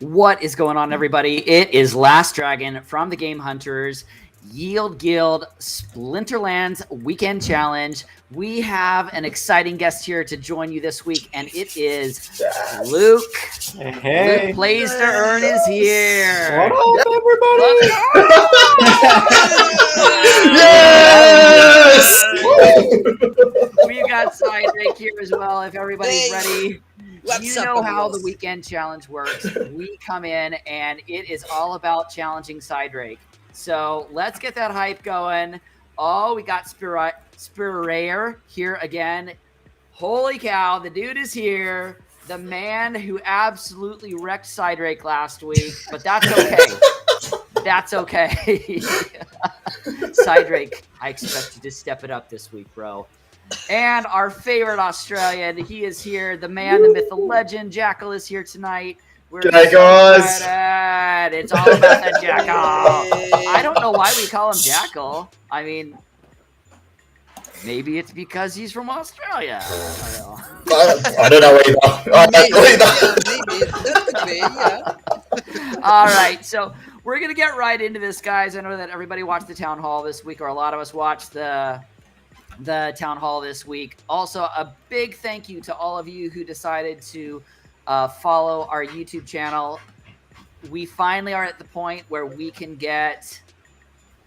What is going on, everybody? It is Last Dragon from the Game Hunters Yield Guild Splinterlands Weekend Challenge. We have an exciting guest here to join you this week, and it is Luke. Hey. Luke Plays to Earn is here. What up, everybody? Yes! We got Cydrake here as well, if everybody's ready. You know how the weekend challenge works. We come in, and it is all about challenging Cydrake. So let's get that hype going. Oh, we got Spirayer here again. Holy cow, the dude is here. The man who absolutely wrecked Cydrake last week, but that's okay. That's okay. Cydrake, I expect you to step it up this week, bro. And our favorite Australian, he is here. The man, the myth, the legend, Jackal is here tonight. G'day, guys. It's all about that Jackal. I don't know why we call him Jackal. I mean, maybe it's because he's from Australia. I don't know either. All right, so we're going to get right into this, guys. I know that everybody watched the Town Hall this week, or a lot of us watched the Town Hall this week. Also, a big thank you to all of you who decided to follow our YouTube channel. We finally are at the point where we can get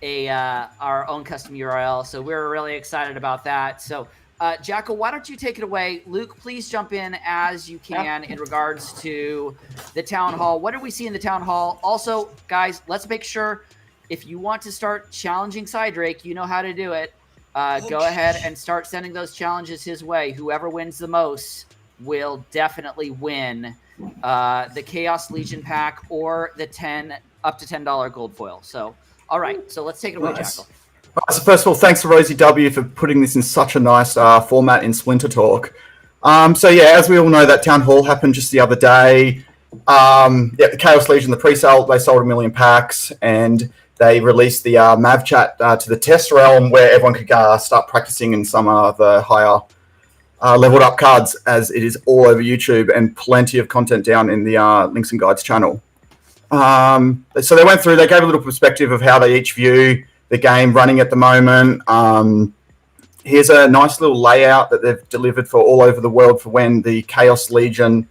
our own custom URL, so we're really excited about that. So, Jackal, why don't you take it away? Luke, please jump in as you can in regards to the Town Hall. What did we see in the Town Hall? Also, guys, let's make sure if you want to start challenging Cydrake, you know how to do it. Go ahead and start sending those challenges his way. Whoever wins the most will definitely win the Chaos Legion pack or the up to $10 gold foil. So, all right. So let's take it away, Jackal. So first of all, thanks to Rosie W for putting this in such a nice format in Splinter Talk. So yeah, as we all know, that Town Hall happened just the other day. The Chaos Legion, the pre-sale, they sold 1 million packs, and they released the Mav chat to the test realm where everyone could start practicing in some of the higher leveled up cards, as it is all over YouTube and plenty of content down in the Links and Guides channel. So they went through, they gave a little perspective of how they each view the game running at the moment. Here's a nice little layout that they've delivered for all over the world for when the Chaos Legion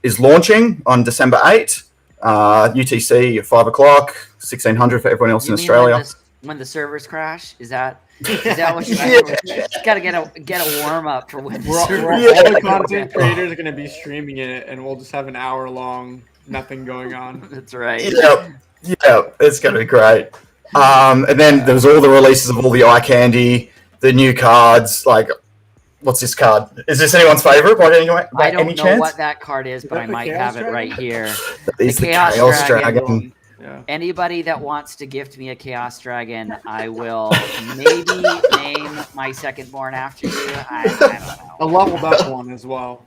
is launching on December 8th. UTC at 5 o'clock, 1600 for everyone else in Australia. When the servers crash, is that what you got to get a warm up for when all the content creators are going to be streaming it, and we'll just have an hour long nothing going on. That's right. Yeah, it's going to be great. And then there was all the releases of all the eye candy, the new cards. Like, what's this card? Is this anyone's favorite? I don't know what that card is, but I might have it right here. The Chaos Dragon. Yeah. Anybody that wants to gift me a Chaos Dragon, I will maybe name my second born after you. I don't know. A leveled up one as well.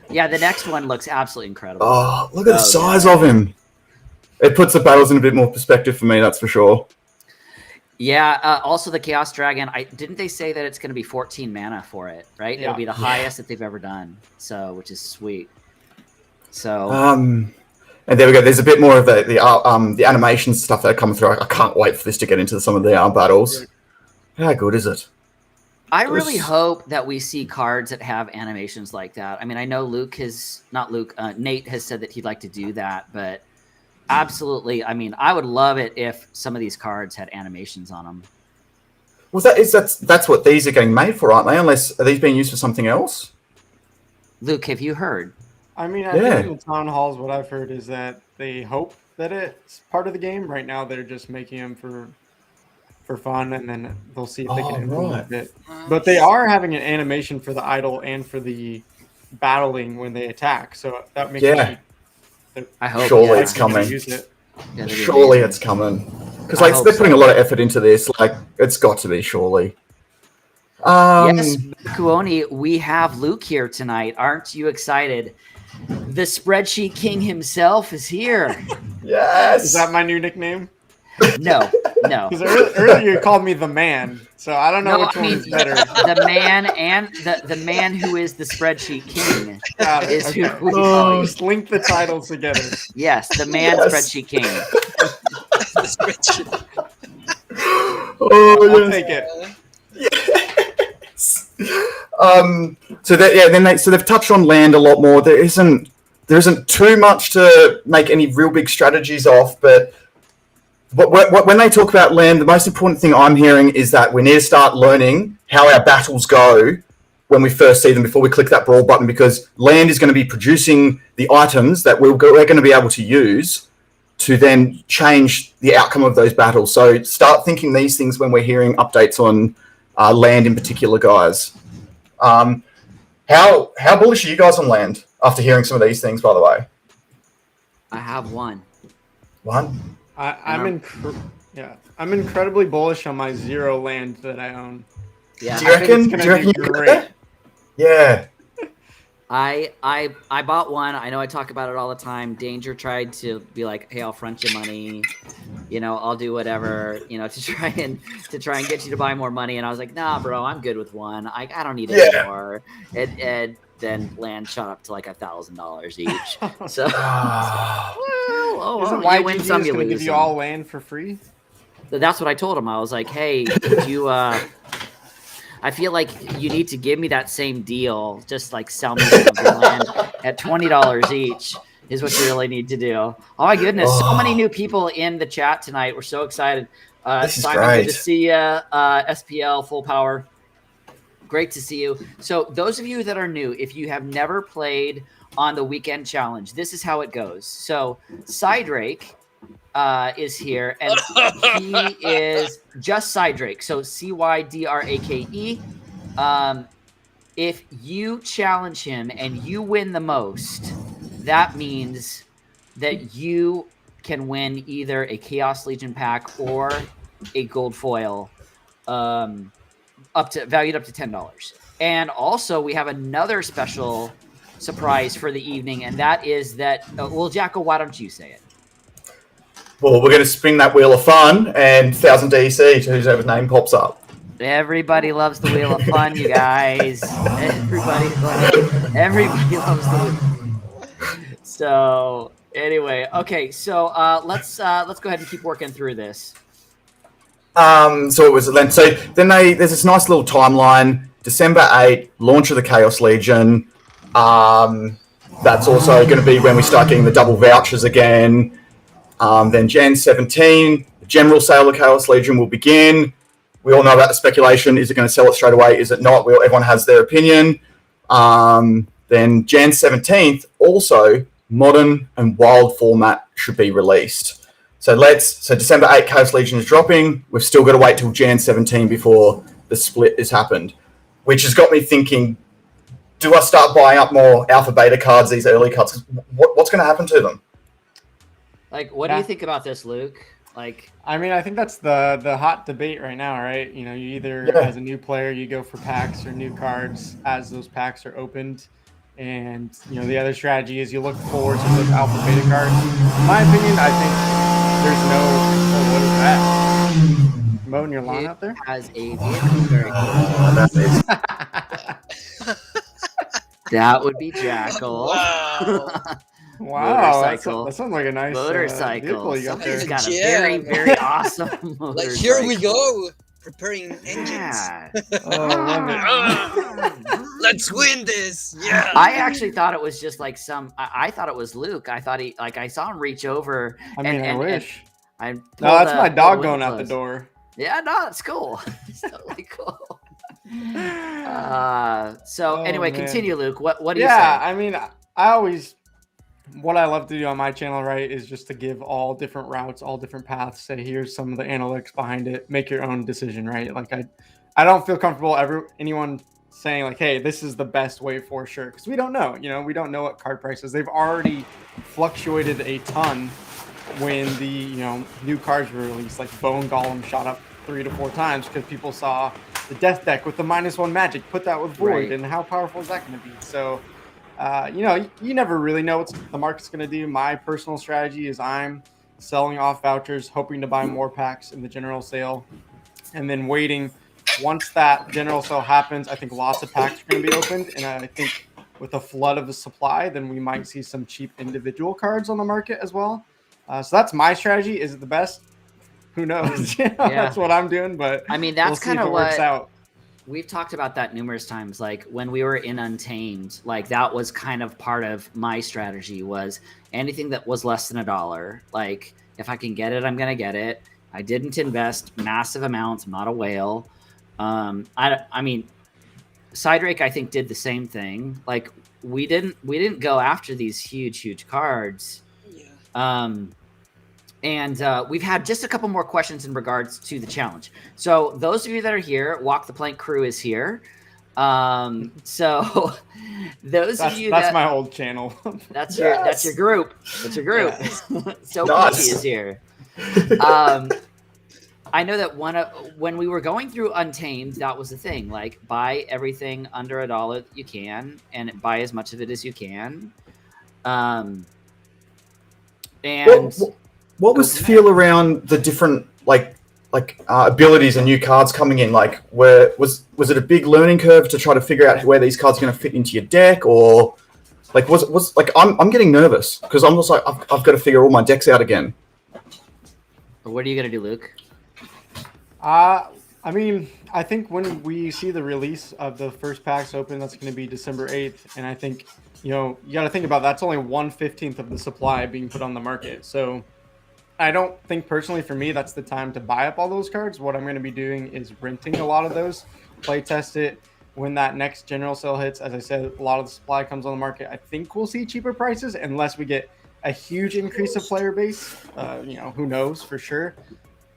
Yeah, the next one looks absolutely incredible. Oh, look at the size of him. It puts the battles in a bit more perspective for me, that's for sure. Yeah, also the Chaos Dragon, didn't they say that it's going to be 14 mana for it, right? Yeah. It'll be the highest that they've ever done, so which is sweet. So and there we go. There's a bit more of the animation stuff that are coming through. I can't wait for this to get into some of the battles. How good is it? I really hope that we see cards that have animations like that. I mean, I know Nate has said that he'd like to do that, but absolutely. I mean, I would love it if some of these cards had animations on them. Well, that's what these are getting made for, aren't they? Unless, are these being used for something else? Luke, have you heard? I mean, I think in the Town Halls, what I've heard is that they hope that it's part of the game. Right now, they're just making them for fun, and then they'll see if they can implement it. But they are having an animation for the idol and for the battling when they attack. So that makes me... I hope. Surely it's coming. Surely it's coming. Because they're putting a lot of effort into this. Like, it's got to be, surely. Yes, Kuoni, we have Luke here tonight. Aren't you excited? The spreadsheet king himself is here. Yes. Is that my new nickname? No. Because earlier you called me the man, so I don't know which one is better. The man and the man who is the spreadsheet king. King Got it. is Okay. who we call you. Just link the titles together. Yes, the man Spreadsheet King. The spreadsheet. Oh, I'll take it. Yes. So they've touched on land a lot more. There isn't too much to make any real big strategies off, but when they talk about land, the most important thing I'm hearing is that we need to start learning how our battles go when we first see them before we click that brawl button, because land is going to be producing the items that we're going to be able to use to then change the outcome of those battles. So start thinking these things when we're hearing updates on land in particular, guys. How bullish are you guys on land after hearing some of these things, by the way? I have one. One? I'm incredibly bullish on my 0 land that I own. Yeah. Do you reckon it's you're great. Yeah. I bought one. I know I talk about it all the time. Danger tried to be like, "Hey, I'll front you money. I'll do whatever, to try and get you to buy more money." And I was like, "Nah, bro, I'm good with one. I don't need it anymore." And then land shot up to like $1,000 each. So, Isn't you YGG win some, you going to give lose you some. all land for free? So that's what I told him. I was like, "Hey, could you I feel like you need to give me that same deal. Just like sell me some of your land at $20 each is what you really need to do." Oh my goodness. So many new people in the chat tonight. We're so excited. This is Simon, great. good to see you. SPL, Full Power. Great to see you. So those of you that are new, if you have never played on the weekend challenge, this is how it goes. So Cydrake is here, and he is just Cydrake. So Cydrake. If you challenge him and you win the most, that means that you can win either a Chaos Legion pack or a gold foil, valued up to $10. And also, we have another special surprise for the evening, and that is that. Well, Jacko, why don't you say it? Well, we're going to spin that wheel of fun, and 1,000 DC to whose name pops up. Everybody loves the Wheel of Fun, you guys. Everybody loves the Wheel. So anyway, okay. So let's go ahead and keep working through this. So it was then. So then there's this nice little timeline. December 8, launch of the Chaos Legion. That's also going to be when we start getting the double vouchers again. Then Jan 17, the general sale of Chaos Legion will begin. We all know about the speculation. Is it going to sell it straight away? Is it not? Everyone has their opinion. Then Jan 17th, also modern and wild format should be released. So December 8, Chaos Legion is dropping. We've still got to wait till Jan 17 before the split has happened, which has got me thinking, do I start buying up more alpha beta cards, these early cards? What's going to happen to them? Like, what do you think about this, Luke? Like, I mean, I think that's the hot debate right now, right? You either as a new player, you go for packs or new cards as those packs are opened. And, the other strategy is you look forward to those alpha beta cards. In my opinion, I think there's no... Oh, what is that? Mowing your lawn out there? Has a vehicle very close. That would be Jackal. Wow, Motorcycle. that sounds like a nice motorcycle. vehicle you got there. Somebody's got a very, very awesome motorcycle. Like, here we go, preparing engines. Yeah. Oh, I love it. Let's win this. Yeah. I actually thought it was just like I thought it was Luke. I thought I saw him reach over. I wish. No, that's my dog going out the door. Yeah, no, it's cool. It's totally cool. Anyway, man. Continue, Luke. What do you say? Yeah, I mean, what I love to do on my channel, right, is just to give all different routes, all different paths. Say, here's some of the analytics behind it. Make your own decision, right? Like, I don't feel comfortable anyone saying like, hey, this is the best way for sure, because we don't know. We don't know what card prices. They've already fluctuated a ton when the new cards were released. Like Bone Golem shot up 3 to 4 times because people saw the death deck with the -1 magic. Put that with Void, Right. and how powerful is that going to be? So. You never really know what the market's going to do. My personal strategy is I'm selling off vouchers, hoping to buy more packs in the general sale, and then waiting. Once that general sale happens, I think lots of packs are going to be opened, and I think with a flood of the supply, then we might see some cheap individual cards on the market as well. So that's my strategy. Is it the best? Who knows? That's what I'm doing, but I mean, that's we'll see kind if of it works what out. we've talked about that numerous times. Like when we were in Untamed, like that was kind of part of my strategy was anything that was less than $1. Like if I can get it, I'm going to get it. I didn't invest massive amounts. I'm not a whale. I mean, Cydrake, I think, did the same thing. Like we didn't go after these huge cards. Yeah. And we've had just a couple more questions in regards to the challenge. So those of you that are here, Walk the Plank crew is here. So those of you that's my old channel. That's your group. That's your group. Yeah. So Nice. Peachy is here. I know that when we were going through Untamed, that was the thing. Like buy everything under $1 that you can, and buy as much of it as you can. And what was the feel around the different abilities and new cards coming in? Like, was it a big learning curve to try to figure out where these cards are going to fit into your deck, or like was like I'm getting nervous because I'm just like I've got to figure all my decks out again. What are you gonna do, Luke? I mean, I think when we see the release of the first packs open, that's going to be December 8th, and I think you got to think about that's only 1/15 of the supply being put on the market. So I don't think personally for me that's the time to buy up all those cards. What I'm going to be doing is renting a lot of those, play test it. When that next general sale hits, as I said, a lot of the supply comes on the market. I think we'll see cheaper prices unless we get a huge increase of player base. Who knows for sure.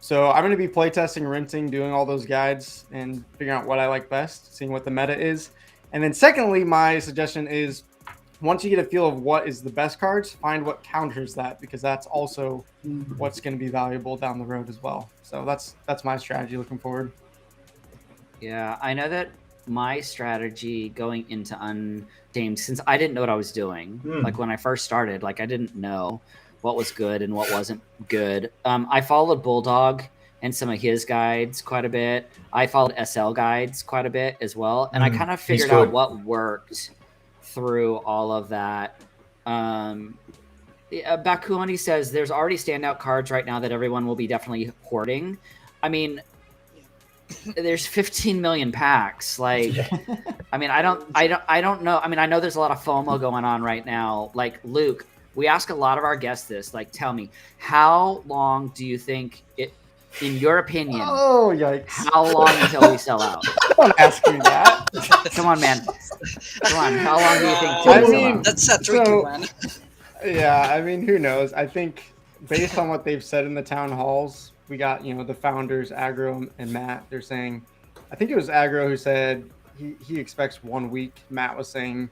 So I'm going to be playtesting, renting, doing all those guides, and figuring out what I like best, seeing what the meta is. And then secondly, my suggestion is once you get a feel of what is the best cards, find what counters that, because that's also what's going to be valuable down the road as well. So that's my strategy looking forward. Yeah, I know that my strategy going into Untamed, since I didn't know what I was doing, like when I first started, like I didn't know what was good and what wasn't good. I followed Bulldog and some of his guides quite a bit. I followed SL guides quite a bit as well. And I kind of figured out what worked through all of that. Bakuni says there's already standout cards right now that everyone will be definitely hoarding. I mean, there's 15 million packs. Like, I mean, I don't know. I mean, I know there's a lot of FOMO going on right now. Like Luke, we ask a lot of our guests this, like, tell me, how long do you think it, in your opinion, oh, yikes. How long until we sell out? Don't ask me that. Come on, man. Come on. How long do you think I till we mean, sell out? That's a tricky one. Yeah, I mean, who knows? I think based on what they've said in the town halls, we got, the founders, Aggro and Matt, they're saying, I think it was Aggro who said he expects 1 week. Matt was saying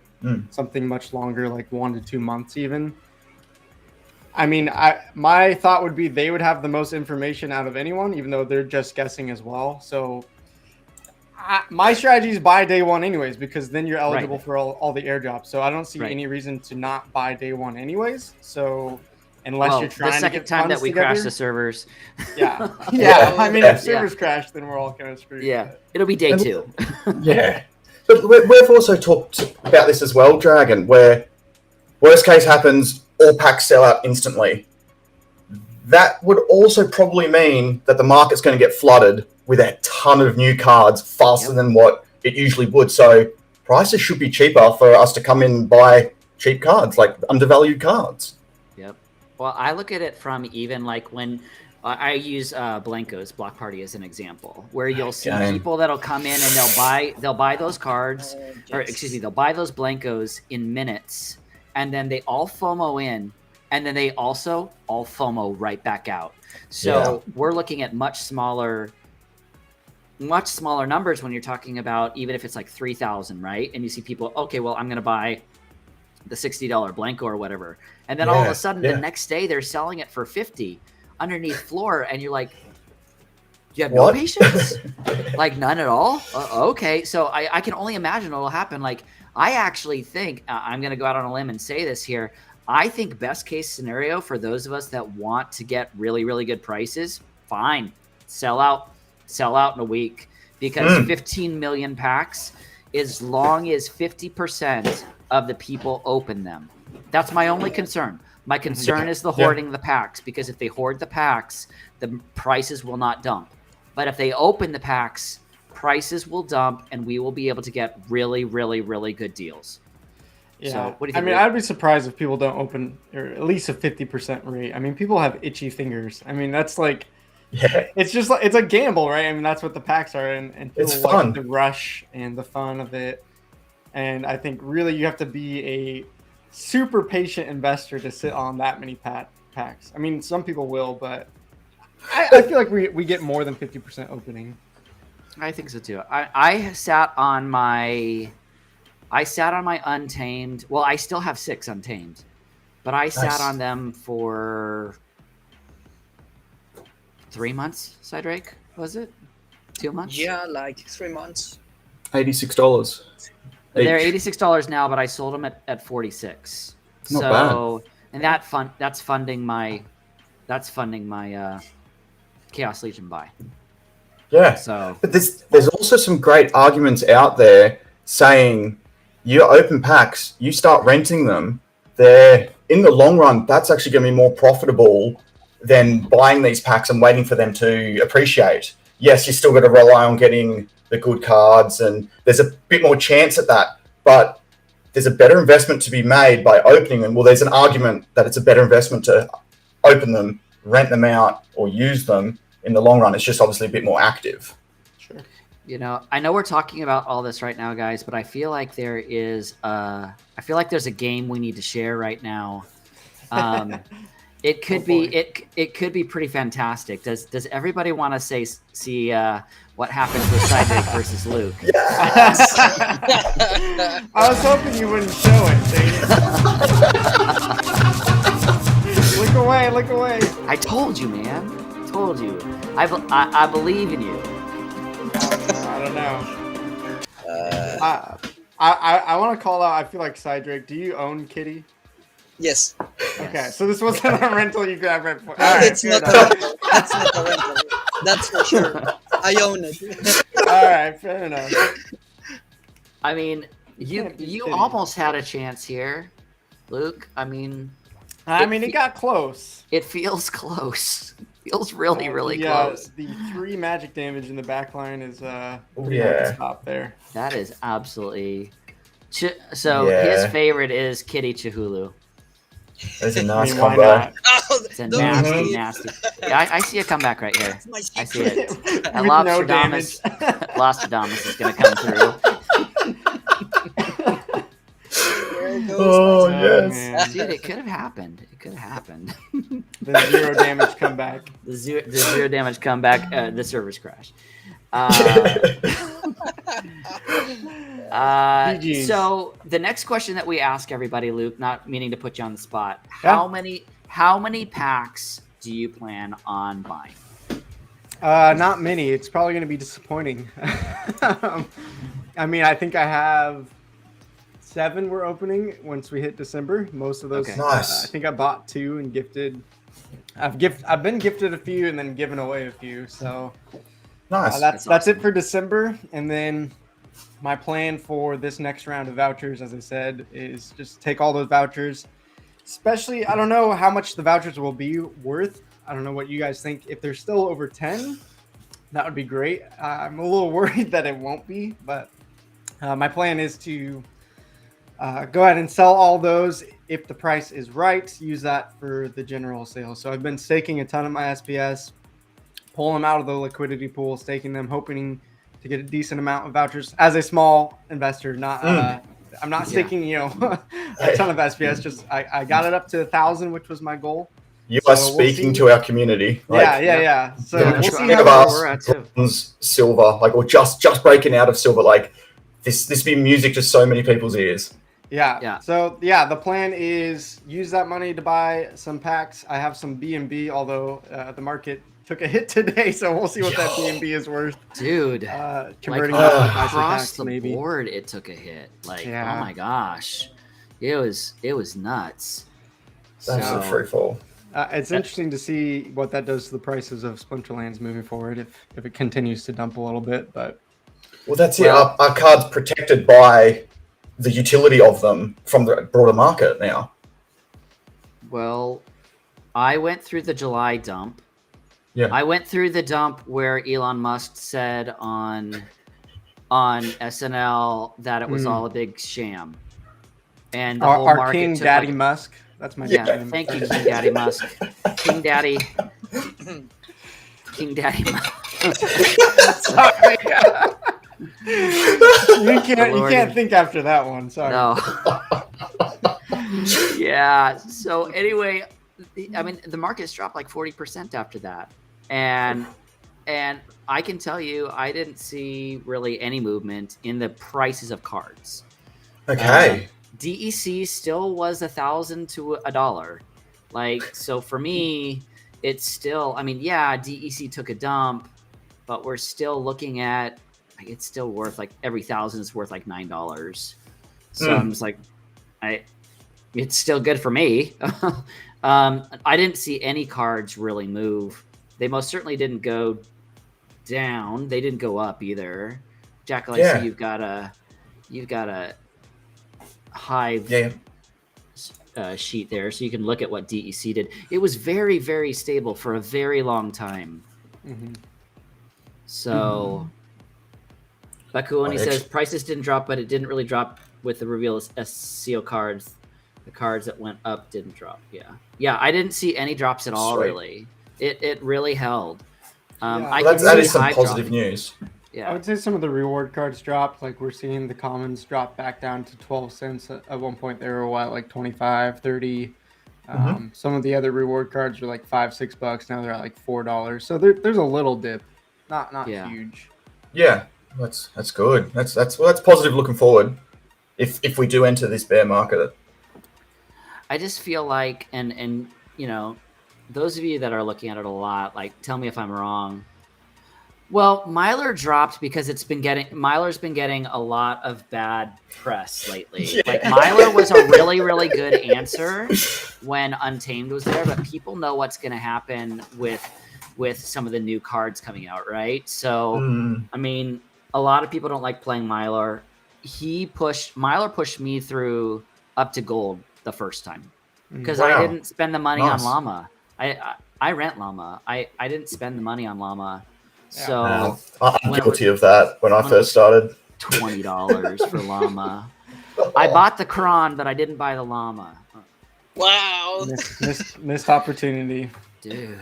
something much longer, like 1 to 2 months even. I mean, my thought would be they would have the most information out of anyone, even though they're just guessing as well. So my strategy is buy day one anyways, because then you're eligible for all the airdrops. So I don't see any reason to not buy day one anyways. So unless you're trying to get the second time that we together, crash the servers. Yeah. I mean, if servers crash, then we're all kind of screwed. Yeah. It'll be day 2. Yeah. But we've also talked about this as well, Dragon, where worst case happens, all packs sell out instantly. That would also probably mean that the market's going to get flooded with a ton of new cards faster than what it usually would. So prices should be cheaper for us to come in and buy cheap cards, like undervalued cards. Yep. Well, I look at it from even like when I use Blanco's Block Party as an example, where you'll see people that'll come in and they'll buy those cards, or excuse me, they'll buy those Blancos in minutes, and then they all FOMO in, and then they also all FOMO right back out. So we're looking at much smaller numbers when you're talking about, even if it's like 3,000, right? And you see people, okay, well, I'm going to buy the $60 Blanco or whatever. And then all of a sudden the next day they're selling it for 50 underneath floor. And you're like, you have no patience? Like none at all? Okay. So I can only imagine what'll happen. Like, I actually think, I'm going to go out on a limb and say this here. I think best case scenario for those of us that want to get really, really good prices, fine, sell out in a week, because 15 million packs, as long as 50% of the people open them. That's my only concern. My concern is the hoarding the packs, because if they hoard the packs, the prices will not dump. But if they open the packs, prices will dump, and we will be able to get really, really, really good deals. Yeah, so, what do you think, I mean, Luke? I'd be surprised if people don't open, or at least a 50% rate. I mean, people have itchy fingers. I mean, that's like, it's just like, it's a gamble, right? I mean, that's what the packs are, and people It's like fun. the rush and the fun of it. And I think really you have to be a super patient investor to sit on that many packs. I mean, some people will, but I feel like we get more than 50% opening. I think so too. I sat on my Untamed. Well, I still have 6 Untamed, but I sat on them for 3 months. Cydrake, was it 2 months? Yeah, like 3 months. $86. They're $86 now, but I sold them at 46. Not so bad. And that's funding my Chaos Legion buy. Yeah. So, but there's also some great arguments out there saying you open packs, you start renting them. They're in the long run, that's actually going to be more profitable than buying these packs and waiting for them to appreciate. Yes, you still got to rely on getting the good cards, and there's a bit more chance at that, but there's a better investment to be made by opening them. Well, there's an argument that it's a better investment to open them, rent them out, or use them in the long run. It's just obviously a bit more active. Sure. You know, I know we're talking about all this right now, guys, but I feel like there's a game we need to share right now. It could could be pretty fantastic. Does everybody want to see what happens with Cydrake versus Luke? Yes! I was hoping you wouldn't show it, dang it. Look away, look away. I told you, man. I told you. I believe in you. I don't know. I want to call out, I feel like Cydrake, do you own Kitty? Yes. Okay, so this wasn't a rental you got rent for. No, All right, it's not a rental. That's not a rental. That's for sure. I own it. All right, fair enough. I mean, you almost had a chance here, Luke. I mean, it got close. It feels close. Feels really, really close. The 3 magic damage in the back line is pretty Yeah. hard to stop there. That is absolutely. His favorite is Kitty Chihulu. There's a nice why combo. Oh, It's a don't nasty, see it. nasty. Yeah, I see a comeback right here. That's my I see secret. it. And With no damage. Lostadamus is going to come through. There it goes. Oh, man. yes. Dude, it could have happened. It could have happened. The 0 damage comeback. The zero damage comeback. The servers crash. GGs. So the next question that we ask everybody, Luke, not meaning to put you on the spot, Yeah. how many packs do you plan on buying? Not many. It's probably going to be disappointing. I mean, I think I have 7 we're opening once we hit December. Most of those, Okay. Nice. I think I bought 2 and gifted. I've been gifted a few and then given away a few. So Nice. that's it for December. And then my plan for this next round of vouchers, as I said, is just take all those vouchers. Especially, I don't know how much the vouchers will be worth. I don't know what you guys think. If they're still over 10, that would be great. I'm a little worried that it won't be, but my plan is to go ahead and sell all those. If the price is right, use that for the general sale. So I've been staking a ton of my SPS, pulling them out of the liquidity pool, staking them, hoping to get a decent amount of vouchers as a small investor. Not I'm not staking, a ton of SPS. Just I got it up to 1,000, which was my goal. You So are we'll speaking see. to our community. Yeah. So Yeah, we'll see think how of that us, we're at too. bronze, silver, or just breaking out of silver. Like this be music to so many people's ears. Yeah. So the plan is use that money to buy some packs. I have some B&B, although the market took a hit today, so we'll see what that B&B is worth. Dude, Converting like, that to buy some across packs, the maybe. board, it took a hit. Like, Yeah. oh my gosh, it was nuts. That's So- a free fall. It's interesting to see what that does to the prices of Splinterlands moving forward if it continues to dump a little bit. But Well, that's it. Well- Are cards protected by the utility of them from the broader market now? Well, I went through the July dump. Yeah. I went through the dump where Elon Musk said on SNL that it was all a big sham, and the whole Our market King took Daddy like, Musk. That's my yeah. nickname. Thank you, King Daddy Musk. King Daddy. King Daddy Musk. Sorry. you Lord. can't think after that one. Sorry. No. Yeah. So anyway, I mean, the market's dropped like 40% after that, and I can tell you, I didn't see really any movement in the prices of cards. Okay. DEC still was $1,000 to $1. Like, so for me, it's still. I mean, yeah, DEC took a dump, but we're still looking at. It's still worth like every 1,000 is worth like $9. So I'm just like, it's still good for me. I didn't see any cards really move. They most certainly didn't go down. They didn't go up either. Jackal, I see you've got a Hive sheet there, so you can look at what DEC did. It was very, very stable for a very long time. So, Bakuoni says prices didn't drop, but it didn't really drop with the reveal SCO cards. The cards that went up didn't drop. Yeah. I didn't see any drops at all. Really, it really held. That is some positive news. Yeah, I would say some of the reward cards dropped. Like we're seeing the commons drop back down to 12 cents. At one point they were like 25, 30. Some of the other reward cards were like $5-6. Now they're at like $4. So there's a little dip, not huge. Yeah, that's good. That's positive looking forward. If we do enter this bear market. I just feel like, and you know, those of you that are looking at it a lot, like, tell me if I'm wrong. Well, Mylar dropped because Mylar's been getting a lot of bad press lately. Yeah. Like, Mylar was a really, really good answer when Untamed was there, but people know what's going to happen with some of the new cards coming out, right? So, I mean, a lot of people don't like playing Mylar. Mylar pushed me through up to gold the first time because I didn't spend the money on Llama. I rent Llama. I didn't spend the money on Llama. So I'm guilty of that when I first started. $20 for Llama. I bought the Kron, but I didn't buy the Llama. Wow. Missed opportunity. Dude.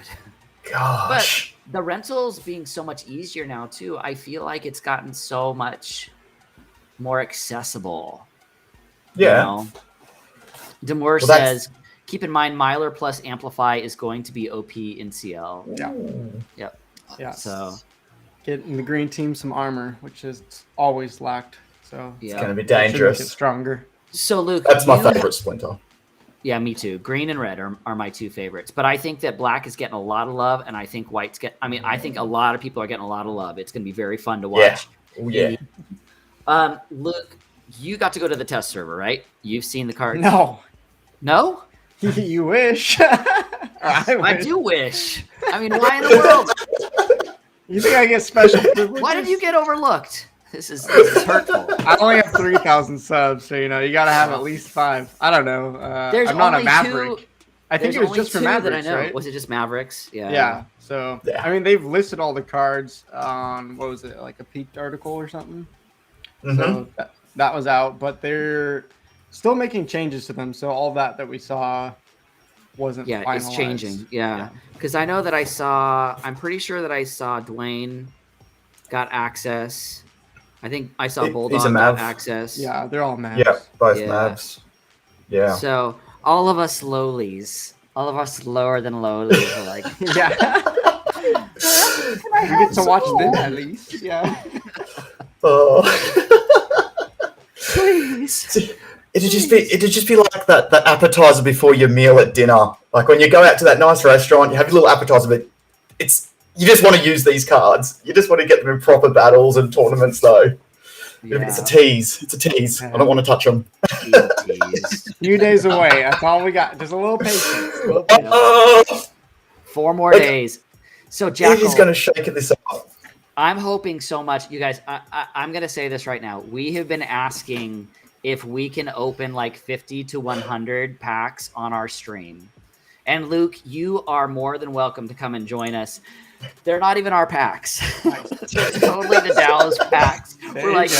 Gosh. But the rentals being so much easier now too, I feel like it's gotten so much more accessible. Yeah. You know? Demore says, keep in mind Mylar plus Amplify is going to be OP in CL. Yeah. Yep. Yeah. So getting the green team some armor, which is always lacked. So it's going to be dangerous. Get stronger. So Luke, that's my favorite Splinter. Yeah, me too. Green and red are my two favorites. But I think that black is getting a lot of love, and I think white's I think a lot of people are getting a lot of love. It's going to be very fun to watch. Yeah. Luke, you got to go to the test server, right? You've seen the cards. No. No? You wish. I do wish. I mean, why in the world? You think I get special privileges? Why did you get overlooked? This is hurtful. I only have 3,000 subs, so you got to have at least 5. I don't know. I'm not a Maverick. I think it was just for Mavericks, right? Was it just Mavericks? Yeah. Yeah. So I mean, they've listed all the cards on what was it, like a Peaked article or something? So that was out, but they're still making changes to them. So all that we saw wasn't finalized. It's changing. Yeah. Because I know that I'm pretty sure that I saw Dwayne got access. I think I saw Bulldog got access. Yeah, they're all Mavs. Yeah, both Mavs. Yeah. So all of us lowlies, all of us lower than lowlies are like, yeah. You get to watch them at least. Yeah. Please. It'd just be like that appetizer before your meal at dinner. Like when you go out to that nice restaurant, you have your little appetizer, but you just want to use these cards. You just want to get them in proper battles and tournaments, though. Yeah. It's a tease. I don't want to touch them. Few days away. That's all we got. Just a little patience. 4 more days. So Jackal, he's going to shake this up. I'm hoping so much, you guys. I'm gonna say this right now. We have been asking if we can open like 50 to 100 packs on our stream. And Luke, you are more than welcome to come and join us. They're not even our packs. They're totally the Dallas packs. We're like,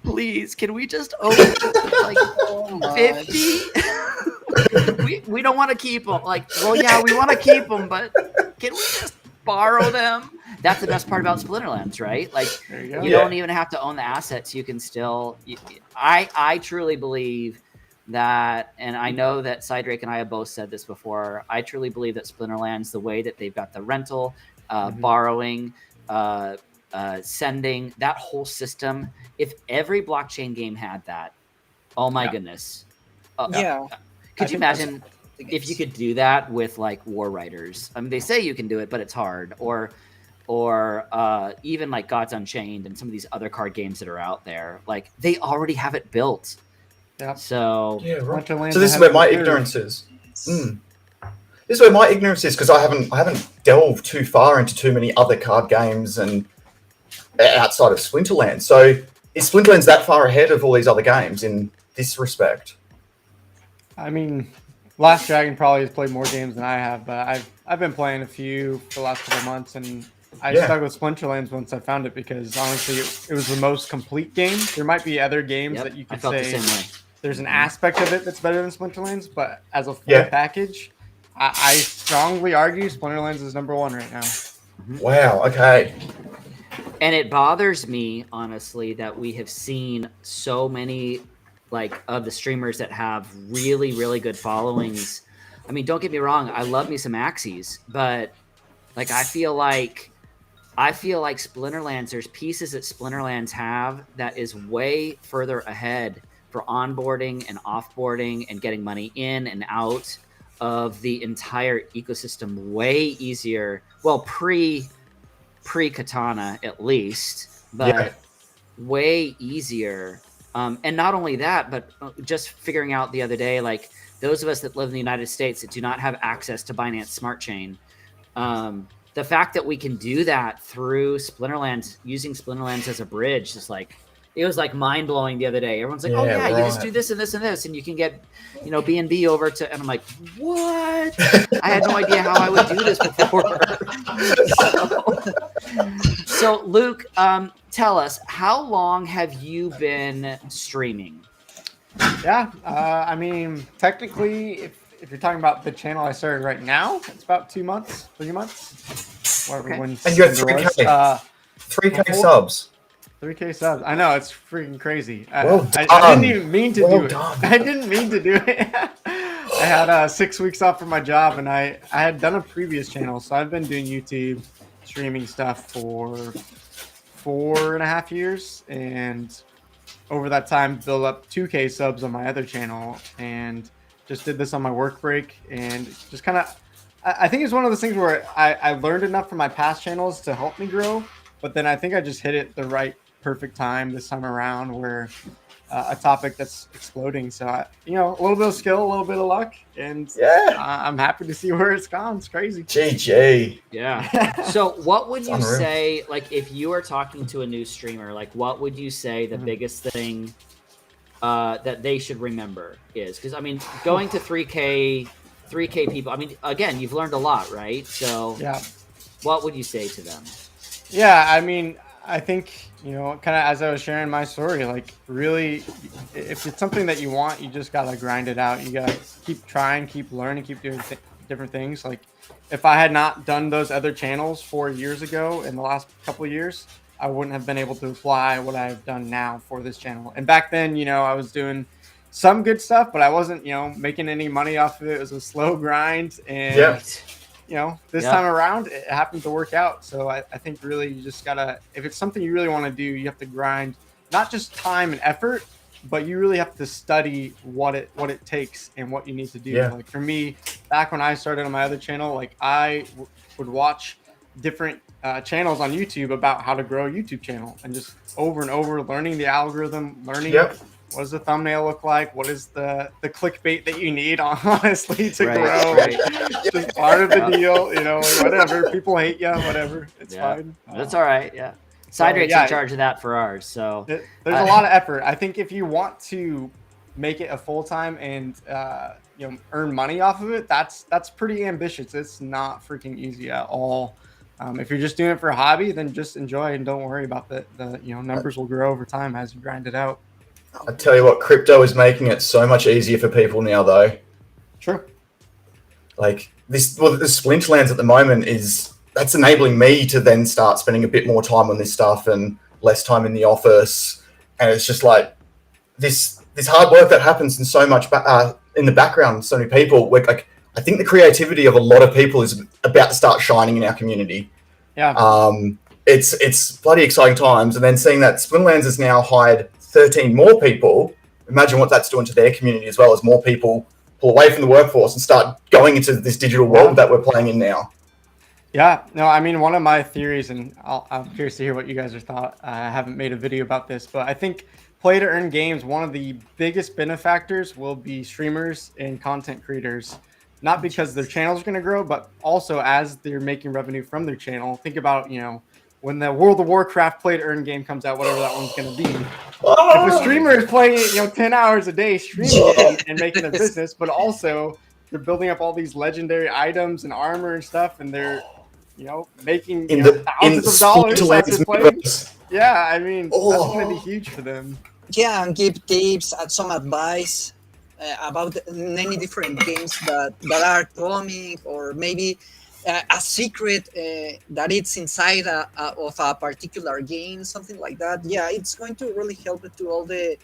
please, can we just open like 50? we don't want to keep them. Like, well, yeah, we want to keep them, but can we just borrow them? That's the best part about Splinterlands, right? Like, you don't even have to own the assets. You can still. I truly believe that, and I know that Cydrake and I have both said this before. I truly believe that Splinterlands, the way that they've got the rental, borrowing, sending, that whole system. If every blockchain game had that, oh my goodness. Could you imagine if you could do that with like War Riders? I mean, they say you can do it, but it's hard. Or even like Gods Unchained and some of these other card games that are out there. Like, they already have it built. Yep. So So this is where my ignorance is. This is where my ignorance is, because I haven't delved too far into too many other card games and outside of Splinterlands. So is Splinterlands that far ahead of all these other games in this respect? I mean, Last Dragon probably has played more games than I have, but I've been playing a few for the last couple of months, and I stuck with Splinterlands once I found it because honestly, it was the most complete game. There might be other games that you could say there's an aspect of it that's better than Splinterlands, but as a full package, I strongly argue Splinterlands is number one right now. Wow. Okay. And it bothers me, honestly, that we have seen so many like of the streamers that have really, really good followings. I mean, don't get me wrong, I love me some Axies, but like I feel like Splinterlands, there's pieces that Splinterlands have that is way further ahead for onboarding and offboarding and getting money in and out of the entire ecosystem way easier. Well, pre-Katana at least, but way easier. And not only that, but just figuring out the other day, like those of us that live in the United States that do not have access to Binance Smart Chain, the fact that we can do that through Splinterlands, using Splinterlands as a bridge, is like, it was like mind blowing the other day. Everyone's like, "Oh yeah, you just do this and this and this, and you can get, BNB over to." And I'm like, "What?" I had no idea how I would do this before. So Luke, tell us, how long have you been streaming? Yeah, I mean, technically, if you're talking about the channel I started right now, it's about 2 months, 3 months. And you have 3K. 3K subs. 3K subs. I know, it's freaking crazy. Well done. I didn't even mean to do it. Done. I didn't mean to do it. I had 6 weeks off from my job, and I had done a previous channel, so I've been doing YouTube streaming stuff for 4.5 years, and over that time built up 2K subs on my other channel, and just did this on my work break, and just kind of, I think it's one of those things where I learned enough from my past channels to help me grow, but then I think I just hit it the right perfect time this time around, where a topic that's exploding. So a little bit of skill, a little bit of luck, and I'm happy to see where it's gone. It's crazy. GG. Yeah. So what would you say, like, if you are talking to a new streamer, like, what would you say the biggest thing that they should remember is? Because I mean, going to 3K people, I mean, again, you've learned a lot, right? So what would you say to them? Yeah, I mean, I think, kind of as I was sharing my story, like, really, if it's something that you want, you just got to grind it out. You got to keep trying, keep learning, keep doing different things. Like, if I had not done those other channels 4 years ago in the last couple of years, I wouldn't have been able to apply what I've done now for this channel. And back then, I was doing some good stuff, but I wasn't, making any money off of it. It was a slow grind. And this time around, it happened to work out. So I think really you just gotta, if it's something you really want to do, you have to grind, not just time and effort, but you really have to study what it takes and what you need to do. Yeah. Like for me, back when I started on my other channel, like I would watch different channels on YouTube about how to grow a YouTube channel, and just over and over learning the algorithm, learning what does the thumbnail look like, what is the clickbait that you need, honestly, to grow. Right. Just part of the deal, whatever. People hate you, whatever. It's fine. That's all right. Yeah. Cydrake's yeah, in charge of that for ours. So there's a lot of effort. I think if you want to make it a full-time and earn money off of it, that's pretty ambitious. It's not freaking easy at all. If you're just doing it for a hobby, then just enjoy and don't worry about the numbers will grow over time as you grind it out. I tell you what, crypto is making it so much easier for people now, though. True. Like the Splinterlands at the moment that's enabling me to then start spending a bit more time on this stuff and less time in the office. And it's just like this hard work that happens in so much in the background. So many people. Like I think the creativity of a lot of people is about to start shining in our community. Yeah. It's bloody exciting times. And then seeing that Splinterlands has now hired 13 more people. Imagine what that's doing to their community as well, as more people pull away from the workforce and start going into this digital world that we're playing in now. Yeah, no, I mean, one of my theories, and I'm curious to hear what you guys are thought. I haven't made a video about this, but I think play to earn games, one of the biggest benefactors will be streamers and content creators, not because their channels are going to grow, but also as they're making revenue from their channel. Think about, when the World of Warcraft play to earn game comes out, whatever that one's going to be. If a streamer is playing it, 10 hours a day streaming and making their business, but also they're building up all these legendary items and armor and stuff, and they're making thousands of dollars as they're playing. Yeah, I mean, that's going to be huge for them. Yeah, and give tips and some advice about many different games that are coming, or maybe a secret that it's inside of a particular game, something like that. Yeah, it's going to really help to all the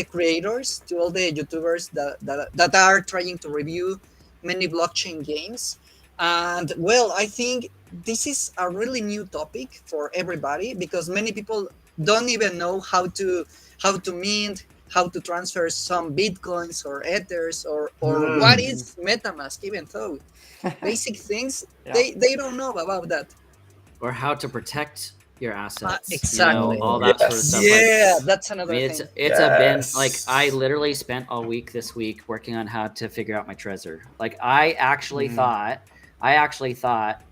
creators, to all the YouTubers that are trying to review many blockchain games. And well, I think this is a really new topic for everybody, because many people don't even know how to mint, how to transfer some bitcoins or ethers, or what is MetaMask, even though basic things they don't know about that, or how to protect your assets. Exactly. All that sort of stuff. Yeah, that's another thing. It's been like, I literally spent all week this week working on how to figure out my Trezor. Like I actually thought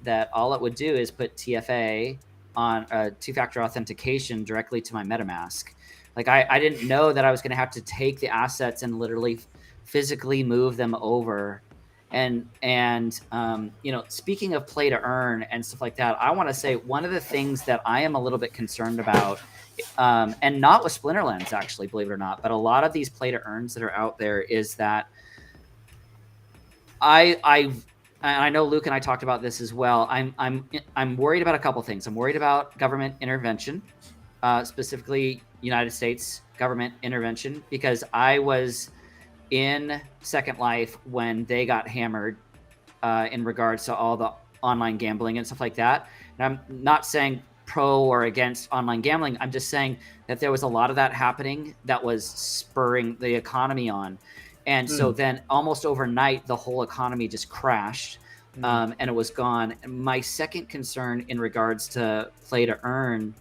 that all it would do is put TFA on a two-factor authentication directly to my MetaMask. Like I didn't know that I was going to have to take the assets and literally physically move them over. And speaking of play to earn and stuff like that, I want to say one of the things that I am a little bit concerned about, and not with Splinterlands actually, believe it or not, but a lot of these play to earns that are out there, is that and I know Luke and I talked about this as well. I'm worried about a couple things. I'm worried about government intervention, specifically United States government intervention, because I was in Second Life when they got hammered in regards to all the online gambling and stuff like that. And I'm not saying pro or against online gambling. I'm just saying that there was a lot of that happening that was spurring the economy on. And so then almost overnight, the whole economy just crashed and it was gone. And my second concern in regards to play to earn,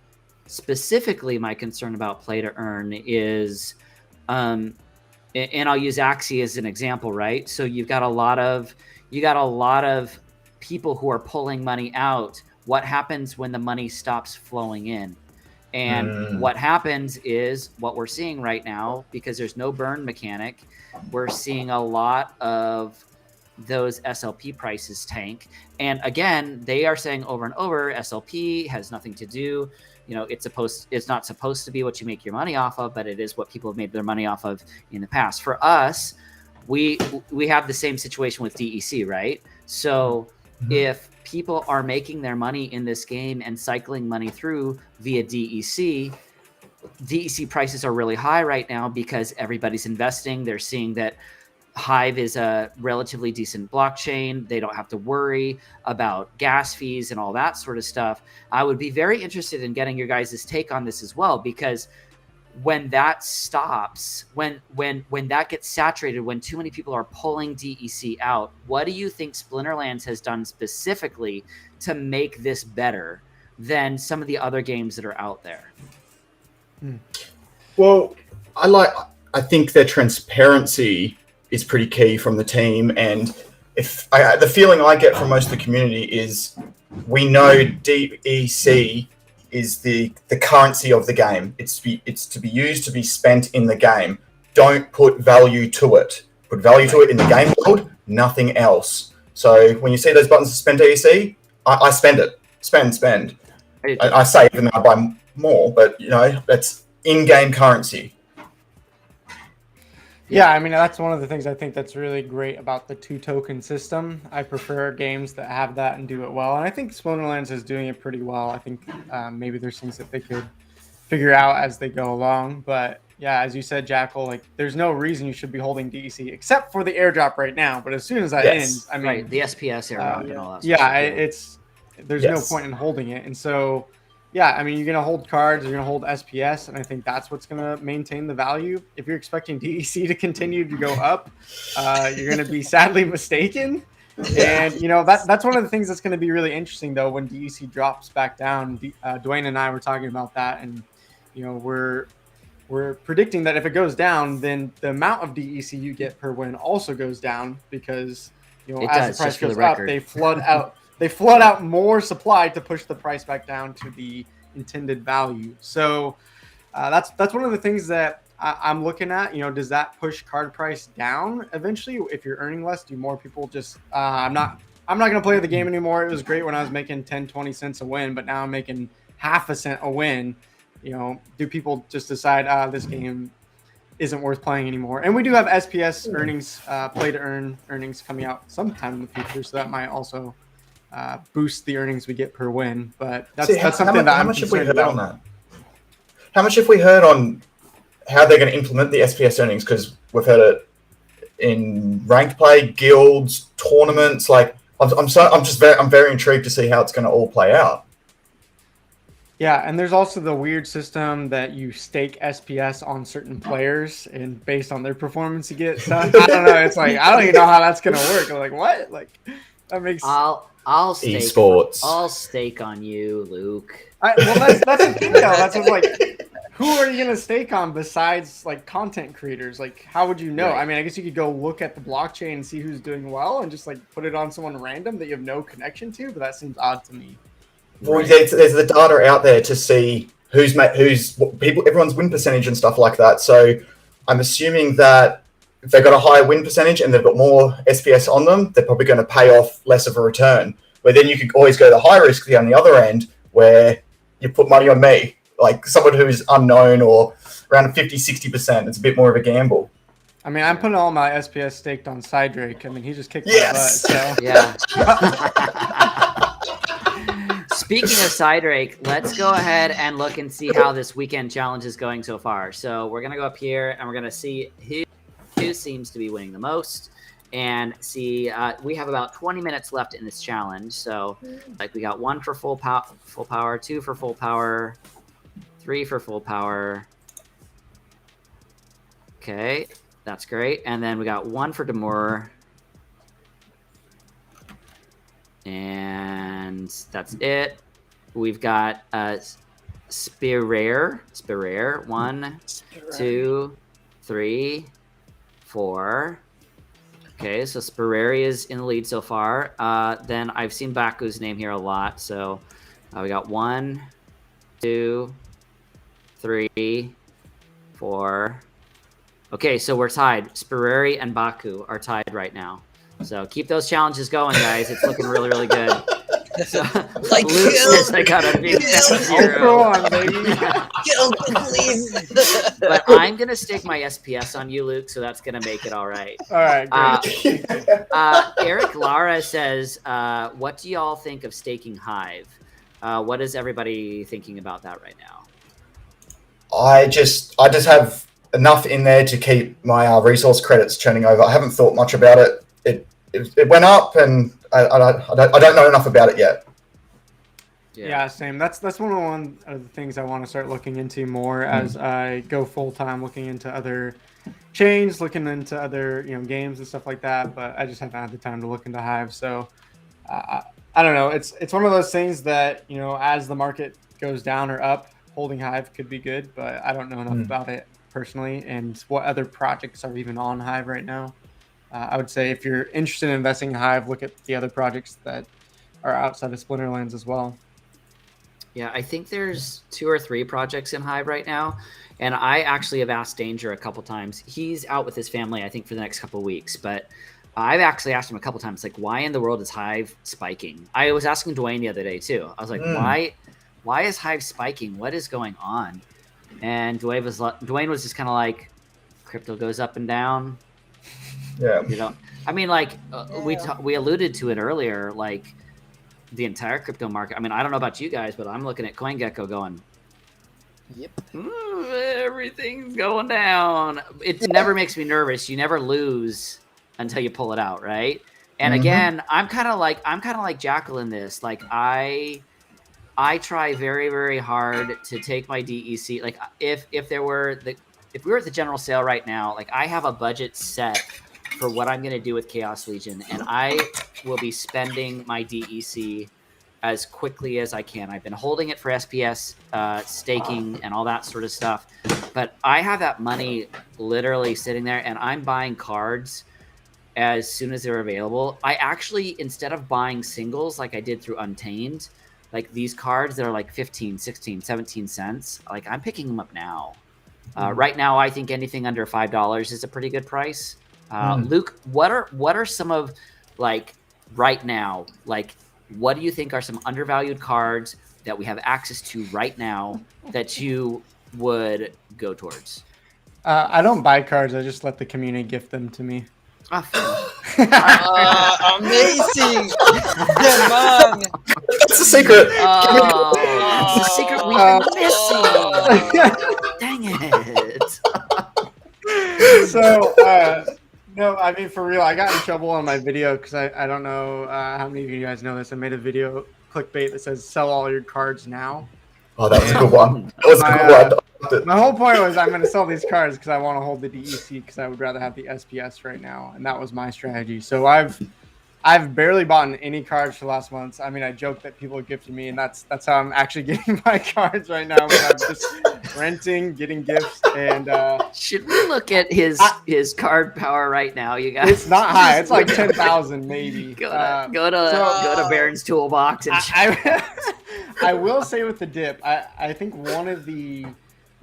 specifically my concern about play to earn is, and I'll use Axie as an example, right? So you got a lot of people who are pulling money out. What happens when the money stops flowing in? And what happens is what we're seeing right now, because there's no burn mechanic, we're seeing a lot of those SLP prices tank. And again, they are saying over and over, SLP has nothing to do. It's not supposed to be what you make your money off of, but it is what people have made their money off of in the past. For us, we have the same situation with DEC, right? So if people are making their money in this game and cycling money through via DEC prices are really high right now because everybody's investing. They're seeing that Hive is a relatively decent blockchain. They don't have to worry about gas fees and all that sort of stuff. I would be very interested in getting your guys' take on this as well, because when that stops, when that gets saturated, when too many people are pulling DEC out, what do you think Splinterlands has done specifically to make this better than some of the other games that are out there? Well, I think their transparency is pretty key from the team, and the feeling I get from most of the community is we know DEC is the currency of the game. It's to be used to be spent in the game. Don't put value to it. Put value to it in the game world, nothing else. So when you see those buttons to spend DEC, I spend it. Spend. I save and I buy more, but that's in-game currency. Yeah, I mean, that's one of the things I think that's really great about the 2-token system. I prefer games that have that and do it well. And I think Splinterlands is doing it pretty well. I think maybe there's things that they could figure out as they go along. But yeah, as you said, Jackal, like there's no reason you should be holding DEC except for the airdrop right now. But as soon as that ends, I mean, the SPS airdrop and all that. Yeah, there's no point in holding it. And so, yeah, I mean, you're going to hold cards, you're going to hold SPS, and I think that's what's going to maintain the value. If you're expecting DEC to continue to go up, you're going to be sadly mistaken. And, that's one of the things that's going to be really interesting, though, when DEC drops back down. Dwayne and I were talking about that, and, we're predicting that if it goes down, then the amount of DEC you get per win also goes down because, as the price goes up, they flood out. They flood out more supply to push the price back down to the intended value. So that's one of the things that I'm looking at. Does that push card price down eventually? If you're earning less, do more people just I'm not going to play the game anymore. It was great when I was making 10, 20 cents a win, but now I'm making half a cent a win. Do people just decide this game isn't worth playing anymore? And we do have SPS earnings, play to earn earnings coming out sometime in the future, so that might also boost the earnings we get per win, but that's something that I'm concerned about. On that? How much have we heard on how they're going to implement the SPS earnings? Because we've heard it in ranked play, guilds, tournaments. Like I'm very intrigued to see how it's going to all play out. Yeah, and there's also the weird system that you stake SPS on certain players, and based on their performance, you get stuff. I don't know. It's like I don't even know how that's going to work. I'm like, what? Like that makes. I'll stake. Esports. I'll stake on you, Luke. That's the thing, though. That's what's like, who are you gonna stake on besides like content creators? Like, how would you know? Right. I mean, I guess you could go look at the blockchain and see who's doing well, and just like put it on someone random that you have no connection to. But that seems odd to me. Well, there's the data out there to see everyone's win percentage and stuff like that. So I'm assuming that if they've got a higher win percentage and they've got more SPS on them, they're probably going to pay off less of a return. Where then you could always go the high risk on the other end, where you put money on me, like someone who's unknown or around 50, 60%. It's a bit more of a gamble. I mean, I'm putting all my SPS staked on Cydrake. I mean, he just kicked my butt. So. Yeah. Speaking of Cydrake, let's go ahead and look and see how this weekend challenge is going so far. So we're going to go up here and we're going to see who seems to be winning the most. And see, we have about 20 minutes left in this challenge. So, like, we got 1 for full power, 2 for full power, 3 for full power. Okay, that's great. And then we got 1 for Demur. And that's it. We've got Spirare. 1, 2, 3, 4. Okay, so Spirari is in the lead so far. Then I've seen Baku's name here a lot. So we got 1, 2, 3, 4. Okay, so we're tied. Spirari and Baku are tied right now. So keep those challenges going, guys. It's looking really, really good. So, like, Luke says I got a big 7-0. Go on, baby. Kill, please. But I'm going to stick my SPS on you, Luke, so that's going to make it all right. All right, great. Eric Lara says, what do y'all think of staking Hive? What is everybody thinking about that right now? I just have enough in there to keep my resource credits churning over. I haven't thought much about it. It went up, and I don't know enough about it yet. Yeah, same. That's one of the things I want to start looking into more as I go full time, looking into other chains, looking into other games and stuff like that. But I just haven't had the time to look into Hive. So I don't know. It's one of those things that as the market goes down or up, holding Hive could be good, but I don't know enough about it personally and what other projects are even on Hive right now. I would say if you're interested in investing in Hive, look at the other projects that are outside of Splinterlands as well. Yeah, I think there's 2 or 3 projects in Hive right now, and I actually have asked Danger a couple times. He's out with his family, I think, for the next couple of weeks, but I've actually asked him a couple times, like, why in the world is Hive spiking? I was asking Dwayne the other day too. I was like, why is Hive spiking? What is going on? And Dwayne was just kind of like, crypto goes up and down. Yeah. You know, I mean, like we alluded to it earlier, like the entire crypto market. I mean, I don't know about you guys, but I'm looking at CoinGecko going, Yep. Everything's going down. It never makes me nervous. You never lose until you pull it out, right? And again, I'm kind of like Jackal in this. Like I try very, very hard to take my DEC. Like if we were at the general sale right now, like I have a budget set for what I'm going to do with Chaos Legion, and I will be spending my DEC as quickly as I can. I've been holding it for SPS, staking, and all that sort of stuff. But I have that money literally sitting there, and I'm buying cards as soon as they're available. I actually, instead of buying singles like I did through Untamed, like these cards that are like 15, 16, 17 cents, like I'm picking them up now. Right now, I think anything under $5 is a pretty good price. Luke, what are some of, like, right now, like, what do you think are some undervalued cards that we have access to right now that you would go towards? I don't buy cards. I just let the community gift them to me. Amazing! Yeah, man! That's a secret. It's a secret we've been missing. Dang it. So, no, I mean, for real, I got in trouble on my video because I don't know how many of you guys know this. I made a video clickbait that says sell all your cards now. Oh, that was a good one. That was a good one. My whole point was I'm going to sell these cards because I want to hold the DEC because I would rather have the SPS right now. And that was my strategy. So I've barely bought any cards for the last months. I mean, I joke that people gifted me, and that's how I'm actually getting my cards right now. But I'm just renting, getting gifts, and should we look at his card power right now, you guys? It's not high. It's like 10,000 maybe. Go to Baron's Toolbox and I will say with the dip, I think one of the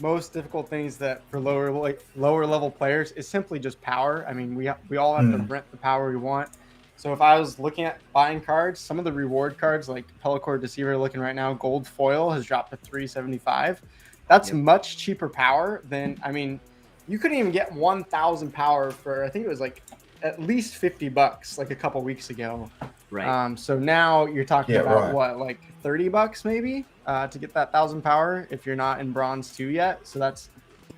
most difficult things that for lower level players is simply just power. I mean, we all have to rent the power we want. So if I was looking at buying cards, some of the reward cards like Pellicord Deceiver looking right now, gold foil has dropped to 375. That's much cheaper power than, I mean, you couldn't even get 1,000 power for, I think it was like at least $50 like a couple weeks ago. Right. So now you're talking about what, like $30 maybe to get that 1,000 power if you're not in bronze 2 yet. So that's,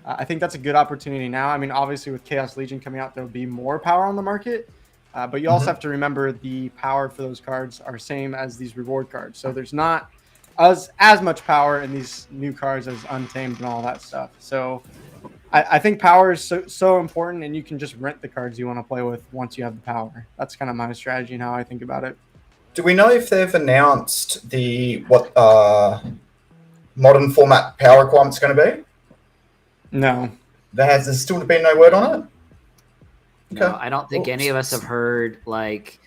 I think that's a good opportunity now. I mean, obviously with Chaos Legion coming out, there'll be more power on the market. But you also have to remember the power for those cards are same as these reward cards. So there's not as much power in these new cards as Untamed and all that stuff. So I think power is so important, and you can just rent the cards you want to play with once you have the power. That's kind of my strategy and how I think about it. Do we know if they've announced what modern format power requirement's going to be? No. There's still been no word on it? No, I don't think any of us have heard like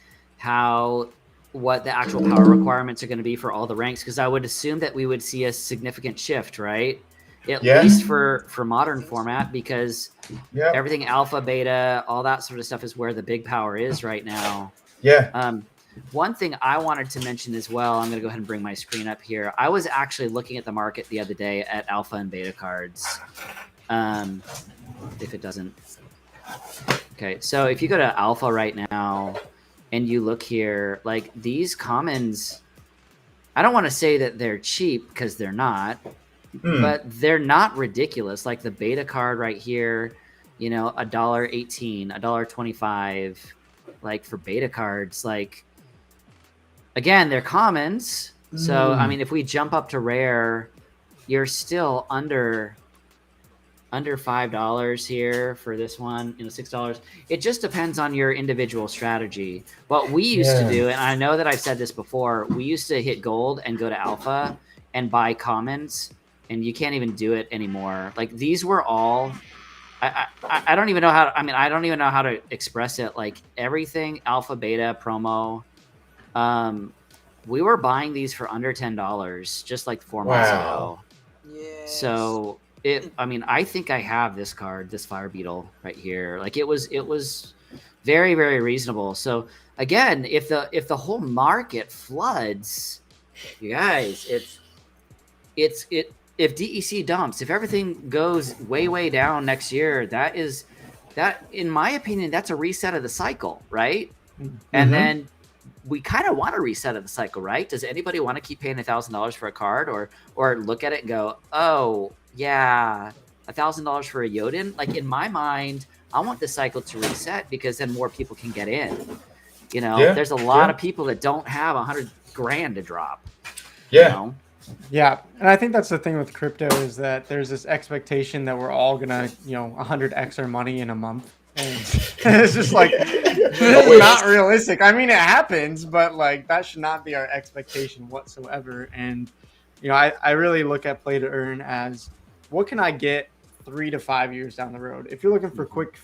what the actual power requirements are going to be for all the ranks, because I would assume that we would see a significant shift, right? At least for modern format, because everything alpha, beta, all that sort of stuff is where the big power is right now. Yeah. One thing I wanted to mention as well, I'm going to go ahead and bring my screen up here. I was actually looking at the market the other day at alpha and beta cards. If it doesn't. Okay, so if you go to alpha right now and you look here, like these commons, I don't want to say that they're cheap because they're not, but they're not ridiculous. Like the beta card right here, you know, $1.18, $1.25, like for beta cards, like again, they're commons. So, I mean, if we jump up to rare, you're still under $5 here for this one, you know, $6. It just depends on your individual strategy. What we used to do, and I know that I've said this before, we used to hit gold and go to alpha and buy commons, and you can't even do it anymore. Like these were all, I don't even know how to, I mean, I don't even know how to express it. Like everything alpha, beta, promo, we were buying these for under $10 just like 4 months ago. Yes. So I mean, I think I have this card, this Fire Beetle right here. Like it was very, very reasonable. So again, if the whole market floods, you guys, if DEC dumps, if everything goes way down next year, that in my opinion, that's a reset of the cycle, right? Mm-hmm. And then we kind of want a reset of the cycle, right? Does anybody want to keep paying $1,000 for a card, or look at it and go, oh yeah, $1,000 for a Jotun? Like in my mind, I want the cycle to reset because then more people can get in. You know, there's a lot of people that don't have $100,000 to drop. Yeah. You know? Yeah, and I think that's the thing with crypto is that there's this expectation that we're all gonna, 100x our money in a month, and it's just like not realistic. I mean, it happens, but like that should not be our expectation whatsoever. And I really look at play to earn as what can I get 3 to 5 years down the road. If you're looking for quick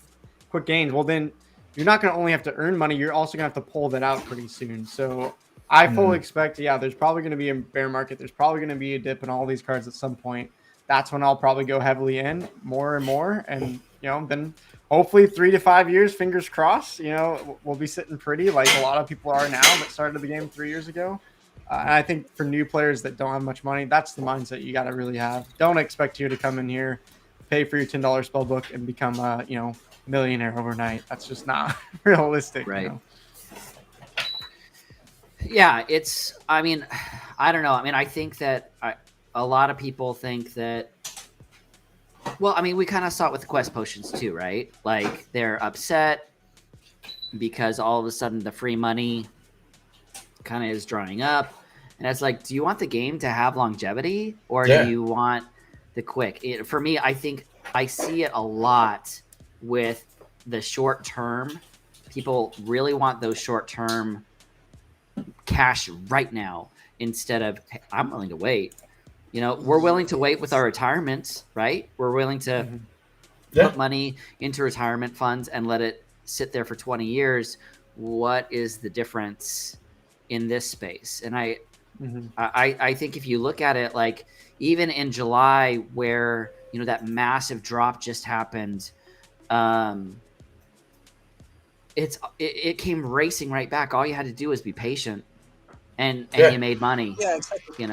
gains, well then you're not gonna only have to earn money. You're also gonna have to pull that out pretty soon. So I fully expect, there's probably going to be a bear market. There's probably going to be a dip in all these cards at some point. That's when I'll probably go heavily in more and more. And, then hopefully 3 to 5 years, fingers crossed, we'll be sitting pretty like a lot of people are now that started the game 3 years ago. And I think for new players that don't have much money, that's the mindset you got to really have. Don't expect you to come in here, pay for your $10 spell book and become a, millionaire overnight. That's just not realistic. Right. Yeah, I mean, I don't know. I mean, I think that a lot of people think that, well, I mean, we kind of saw it with the quest potions too, right? Like they're upset because all of a sudden the free money kind of is drying up. And it's like, do you want the game to have longevity or do you want the quick? For me, I think I see it a lot with the short term. People really want those short term cash right now instead of, hey, I'm willing to wait. We're willing to wait with our retirements, right? We're willing to put money into retirement funds and let it sit there for 20 years. What is the difference in this space? And I think if you look at it, like even in July where, that massive drop just happened, it came racing right back. All you had to do was be patient and you made money. Yeah, exactly.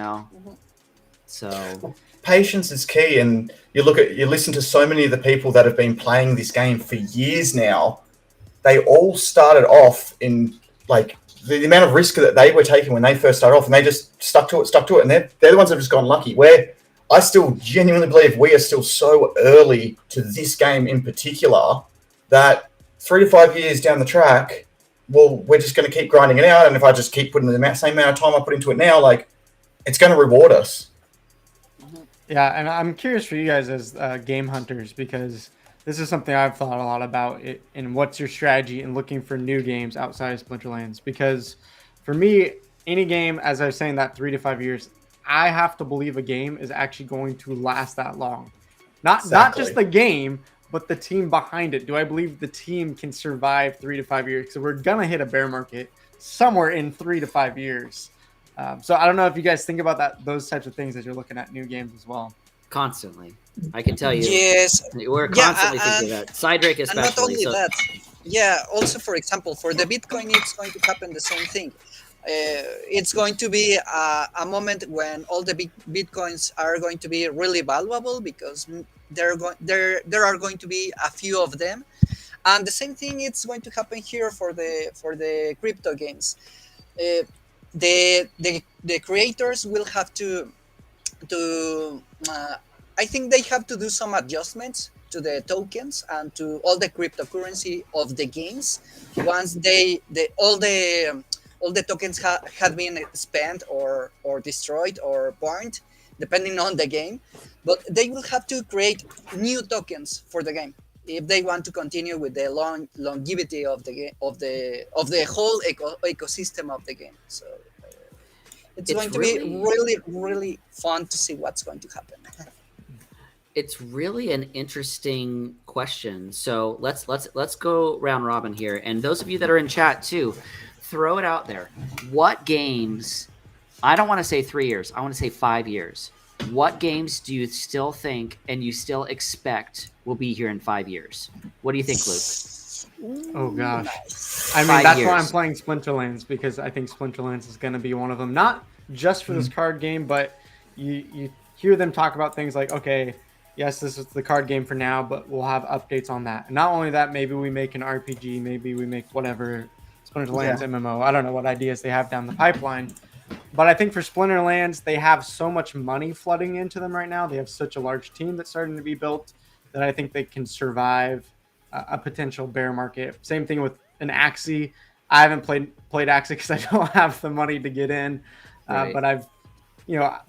So patience is key. And you listen to so many of the people that have been playing this game for years now. They all started off in like the amount of risk that they were taking when they first started off, and they just stuck to it. And they're the ones that have just gone lucky. Where I still genuinely believe we are still so early to this game in particular that 3 to 5 years down the track, well, we're just going to keep grinding it out. And if I just keep putting the same amount of time I put into it now, like it's going to reward us. Yeah, and I'm curious for you guys as game hunters, because this is something I've thought a lot about. And what's your strategy in looking for new games outside of Splinterlands? Because for me, any game, as I was saying, that 3 to 5 years, I have to believe a game is actually going to last that long. Not just the game, but the team behind it. Do I believe the team can survive 3 to 5 years? Because we're gonna hit a bear market somewhere in 3 to 5 years. So I don't know if you guys think about those types of things as you're looking at new games as well. Constantly, I can tell you. Yes, we're constantly thinking that. Cydrake especially. And not only that, also for example, for the Bitcoin, it's going to happen the same thing. It's going to be a moment when all the big Bitcoins are going to be really valuable because there are going to be a few of them, and the same thing it's going to happen here for the crypto games. The creators will have to I think they have to do some adjustments to the tokens and to all the cryptocurrency of the games once all the tokens had been spent or destroyed or burned, depending on the game. But they will have to create new tokens for the game if they want to continue with the longevity of the game of the whole ecosystem of the game. So it's going to be really, really fun to see what's going to happen. It's really an interesting question. So let's go round robin here, and those of you that are in chat too, throw it out there. What games I don't want to say 3 years. I want to say 5 years. What games do you still think and you still expect will be here in 5 years? What do you think, Luke? Oh gosh. Nice. I mean, 5 that's why I'm years. playing Splinterlands, because I think Splinterlands is going to be one of them. Not just for this card game, but you hear them talk about things like, okay, yes, this is the card game for now, but we'll have updates on that. And not only that, maybe we make an RPG, maybe we make whatever, Splinterlands MMO. I don't know what ideas they have down the pipeline. But I think for Splinterlands, they have so much money flooding into them right now. They have such a large team that's starting to be built that I think they can survive a potential bear market. Same thing with an Axie. I haven't played Axie because I don't have the money to get in. Right. But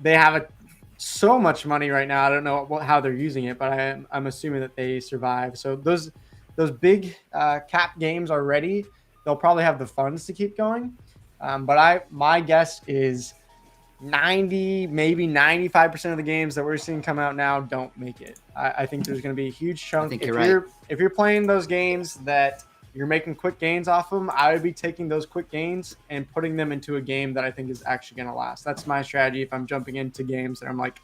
they have so much money right now. I don't know how they're using it, but I'm assuming that they survive. So those big cap games are ready. They'll probably have the funds to keep going. But my guess is 90, maybe 95% of the games that we're seeing come out now don't make it. I think there's going to be a huge chunk. I think you're right. If you're playing those games that you're making quick gains off them, I would be taking those quick gains and putting them into a game that I think is actually going to last. That's my strategy if I'm jumping into games that I'm like,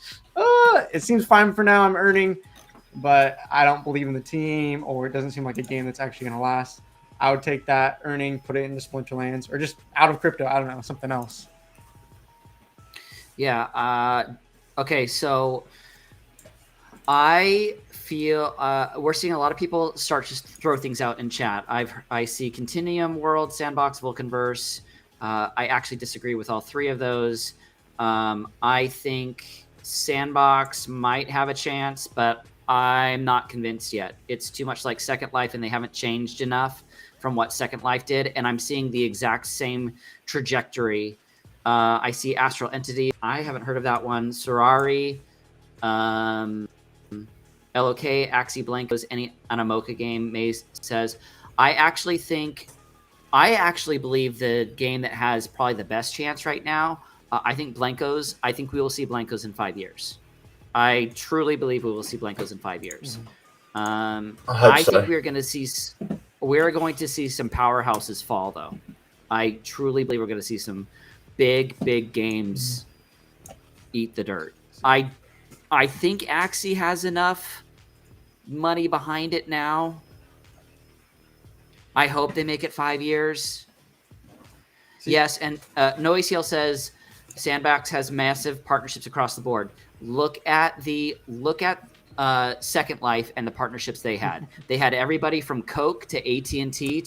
it seems fine for now, I'm earning, but I don't believe in the team, or it doesn't seem like a game that's actually going to last. I would take that earning, put it into Splinterlands, or just out of crypto. I don't know, something else. Yeah. Okay. So I feel we're seeing a lot of people start to throw things out in chat. I see Continuum, World, Sandbox, Vulcanverse. I actually disagree with all three of those. I think Sandbox might have a chance, but I'm not convinced yet. It's too much like Second Life, and they haven't changed enough from what Second Life did, and I'm seeing the exact same trajectory. I see Astral Entity. I haven't heard of that one. Sorari, LOK, Axie Blankos, any Anamoka game. Maze says, I actually believe the game that has probably the best chance right now, I think Blankos. I think we will see Blankos in 5 years. I truly believe we will see Blankos in 5 years. I think we're going to see some powerhouses fall, though. I truly believe we're going to see some big games eat the dirt. I think Axie has enough money behind it now. I hope they make it 5 years. Yes, and NoACL says Sandbox has massive partnerships across the board. Look at Second Life and the partnerships they had. They had everybody from Coke to AT&T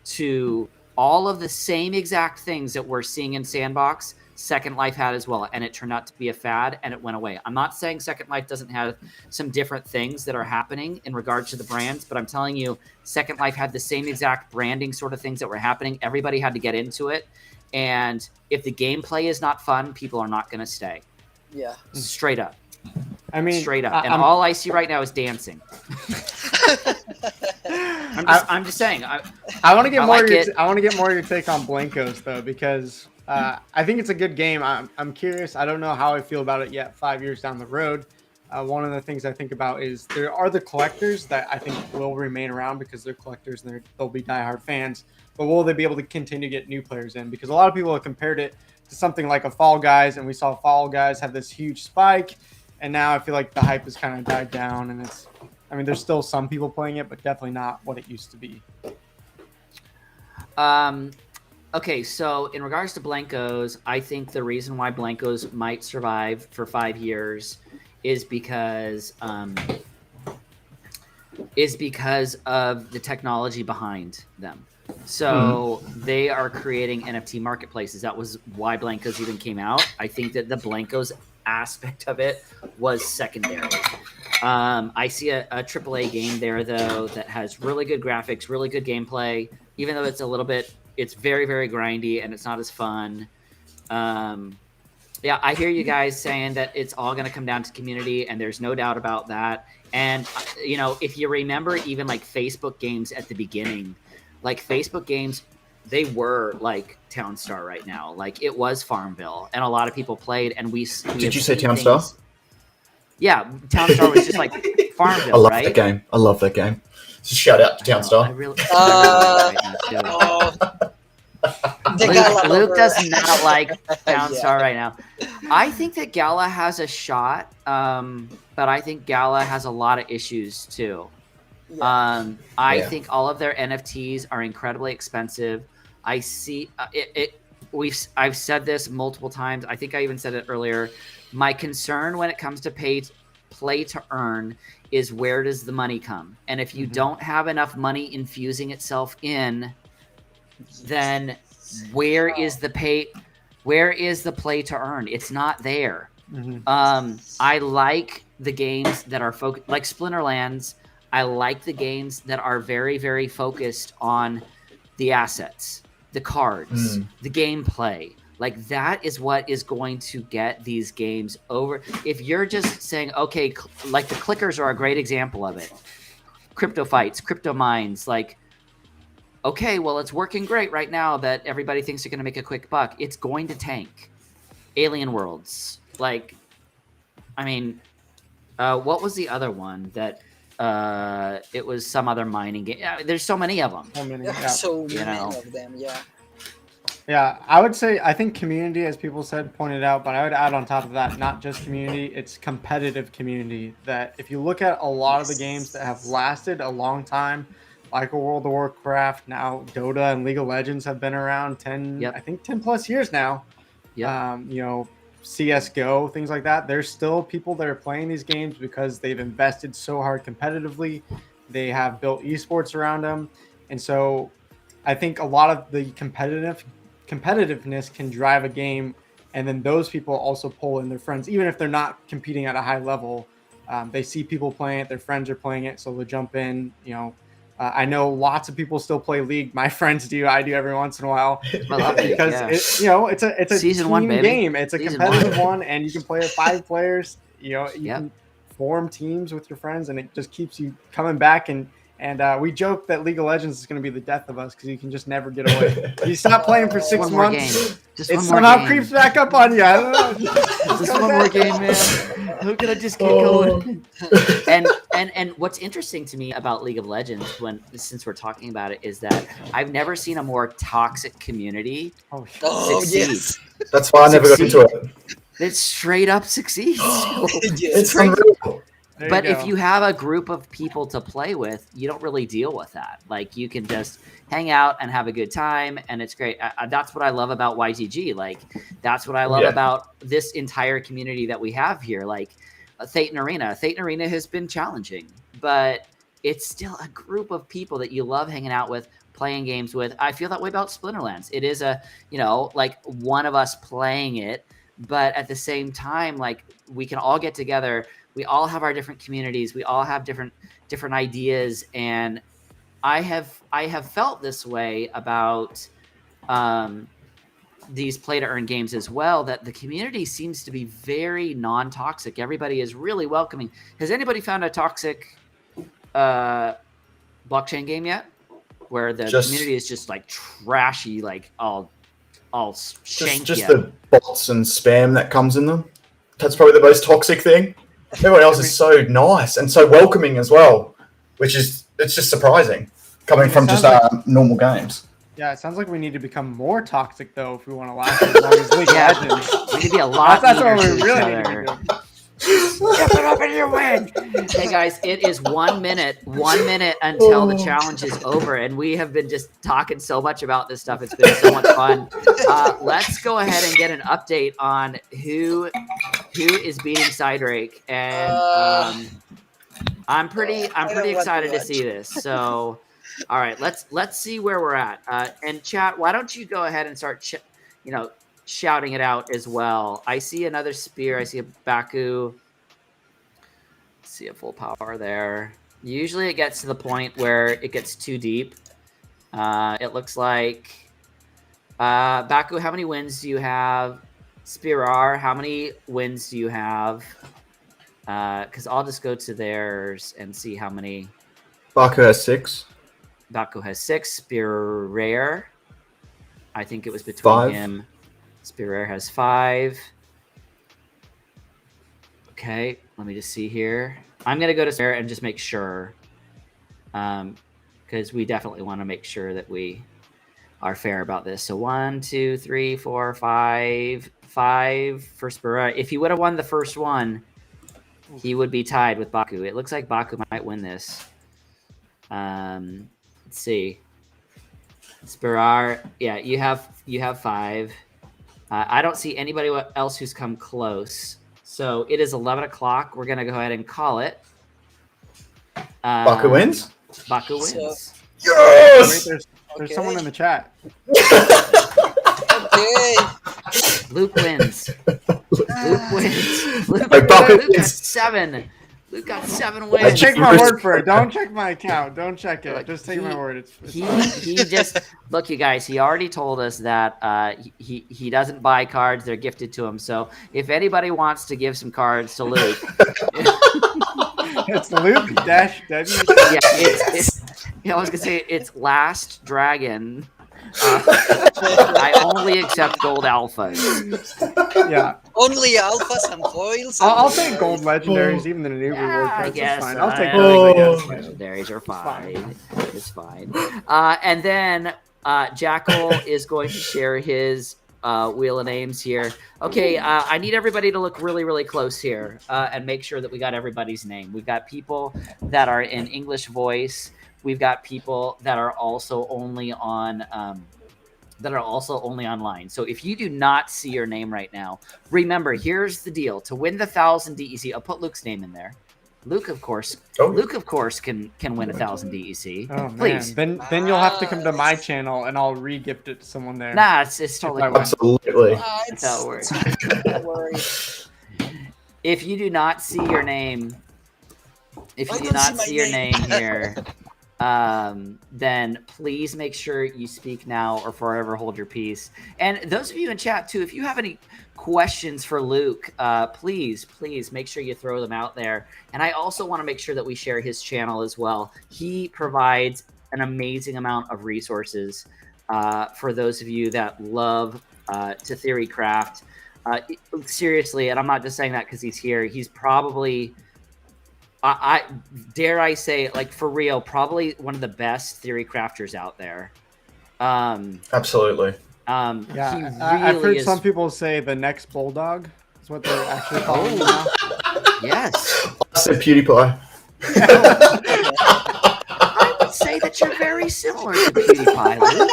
to all of the same exact things that we're seeing in Sandbox. Second Life had as well, and it turned out to be a fad, and it went away. I'm not saying Second Life doesn't have some different things that are happening in regard to the brands, but I'm telling you, Second Life had the same exact branding sort of things that were happening. Everybody had to get into it, and if the gameplay is not fun, people are not going to stay. Yeah. Straight up. I mean, straight up. And all I see right now is dancing. I'm just saying. I want to get more. Like I want to get more of your take on Blankos though, because I think it's a good game. I'm curious. I don't know how I feel about it yet. 5 years down the road, one of the things I think about is there are the collectors that I think will remain around because they're collectors and they'll be diehard fans. But will they be able to continue to get new players in? Because a lot of people have compared it to something like a Fall Guys, and we saw Fall Guys have this huge spike, and now I feel like the hype has kind of died down, and there's still some people playing it, but definitely not what it used to be. Okay, so in regards to Blankos, I think the reason why Blankos might survive for 5 years is because of the technology behind them. So they are creating NFT marketplaces. That was why Blankos even came out. I think that the Blankos aspect of it was secondary. I see a AAA game there, though, that has really good graphics, really good gameplay, even though it's very, very grindy and it's not as fun. Yeah, I hear you guys saying that it's all going to come down to community, and there's no doubt about that. And, if you remember even like Facebook games at the beginning, like Facebook games, they were like Townstar right now. Like it was Farmville, and a lot of people played. And we did you say Townstar? Yeah, Townstar was just like Farmville. I love right? that game. I love that game. So shout out to Townstar. I really The Gala Luke lover. does not like Downstar Yeah. right now. I think that Gala has a shot, but I think Gala has a lot of issues too. Yeah. I Yeah. think all of their NFTs are incredibly expensive. I see I've said this multiple times. I think I even said it earlier. My concern when it comes to play to earn is where does the money come? And if you don't have enough money infusing itself in, then where is the play to earn? It's not there. I like the games that are like Splinterlands. I like the games that are very, very focused on the assets, the cards, the gameplay. Like that is what is going to get these games over. If you're just saying, okay, like the clickers are a great example of it. Crypto fights, crypto mines, like, okay, well, it's working great right now that everybody thinks they're going to make a quick buck. It's going to tank. Alien Worlds, like, I mean, what was the other one that it was some other mining game? Yeah, there's so many of them. So You know. many of them. Yeah. Yeah, I would say I think community, as people said, pointed out, but I would add on top of that, not just community, it's competitive community. That if you look at a lot of the games that have lasted a long time, like a World of Warcraft, now Dota and League of Legends have been around 10, I think 10 plus years now. You know, CSGO, things like that. There's still people that are playing these games because they've invested so hard competitively. They have built esports around them. And so I think a lot of the competitiveness can drive a game, and then those people also pull in their friends, even if they're not competing at a high level. They see people playing it, their friends are playing it, so they'll jump in. You know, I know lots of people still play League. My friends do. I do every once in a while because it's a Season team 1, baby. game. It's a Season competitive 1. one, and you can play with 5 players. You know, you can form teams with your friends, and it just keeps you coming back. And we joke that League of Legends is going to be the death of us because you can just never get away. You stop playing for 6 One more months, game. Just it one more somehow game. creeps back up on you. I don't know. Just one more game, man. How can I just keep going? And what's interesting to me about League of Legends, since we're talking about it, is that I've never seen a more toxic community succeed. Yes. That's why I never got into it. It straight up succeeds. It's unreal. But if you have a group of people to play with, you don't really deal with that. Like you can just hang out and have a good time, and it's great. That's what I love about YTG. Like that's what I love about this entire community that we have here. Like Thetan Arena. Thetan Arena has been challenging, but it's still a group of people that you love hanging out with, playing games with. I feel that way about Splinterlands. It is like one of us playing it, but at the same time, like we can all get together. We all have our different communities. We all have different ideas, and I have felt this way about these play to earn games as well. That the community seems to be very non-toxic. Everybody is really welcoming. Has anybody found a toxic blockchain game yet, where the community is just like trashy, like all shank just the bots and spam that comes in them? That's probably the most toxic thing. Everyone else is so nice and so welcoming as well, it's just surprising coming from just normal games. Yeah, it sounds like we need to become more toxic though if we want to last as long as League of Legends. We need to be a lot. That's what we really need to do. Step it up and you win. Hey guys, it is 1 minute until the challenge is over, and we have been just talking so much about this stuff. It's been so much fun. Let's go ahead and get an update on who is beating Cydrake, and I'm pretty excited to see this. So, all right, let's see where we're at. And chat, why don't you go ahead and start, shouting it out as well. I see another spear. I see a Baku. See a full power there. Usually it gets to the point where it gets too deep. It looks like Baku, how many wins do you have? Spirar, how many wins do you have? Because I'll just go to theirs and see how many. Baku has 6. Baku has 6. Spirar, I think it was between 5. him. Spirar has 5. Okay, let me just see here. I'm going to go to Spirar and just make sure. Because we definitely want to make sure that we... are fair about this. So 1, 2, 3, 4, 5 for Spurrier. If he would have won the first one, he would be tied with Baku. It looks like Baku might win this. Let's see. Spurrier, yeah, you have 5. I don't see anybody else who's come close. So it is 11 o'clock. We're gonna go ahead and call it. Baku wins. Baku wins. Yes. Wait, there's someone in the chat. Okay. Luke wins. Luke wins. Luke Baku got wins. 7. Luke got 7 Just wins. take my word for it. Don't check my account. Don't check it. Just take my word. It's He just look, you guys. He already told us that he doesn't buy cards; they're gifted to him. So if anybody wants to give some cards to Luke, it's Luke dash W. yeah, I was gonna say it's Last Dragon. I only accept gold alphas. Yeah, Only alphas and foils. I'll take gold legendaries, even the new reward I cards. guess That's fine. I'll take I those. I guess guess. legendaries are fine. fine. It's fine. And then Jackal is going to share his wheel of names here. Okay, I need everybody to look really, really close here and make sure that we got everybody's name. We've got people that are in English voice. We've got people that are also only on online. So if you do not see your name right now, remember, here's the deal. To win the 1,000 DEC, I'll put Luke's name in there. Luke, of course, can win 1,000 DEC. Oh man, Please. then you'll have to come to my channel and I'll re-gift it to someone there. Nah, it's totally I fine. win. Absolutely. That's how it works. Don't worry. If you do not see your name, if I you do don't not see see my your name. name here, then please make sure you speak now or forever hold your peace. And those of you in chat too, if you have any questions for Luke, please make sure you throw them out there. And I also want to make sure that we share his channel as well. He provides an amazing amount of resources for those of you that love to theory craft. Seriously, and I'm not just saying that because he's here. He's probably, I dare I say, like for real, probably one of the best theory crafters out there. Absolutely. Yeah, he I've really heard is. some people say the next bulldog is what they're actually calling him now. Yes, I said PewDiePie. I would say that you're very similar to PewDiePie, Luke.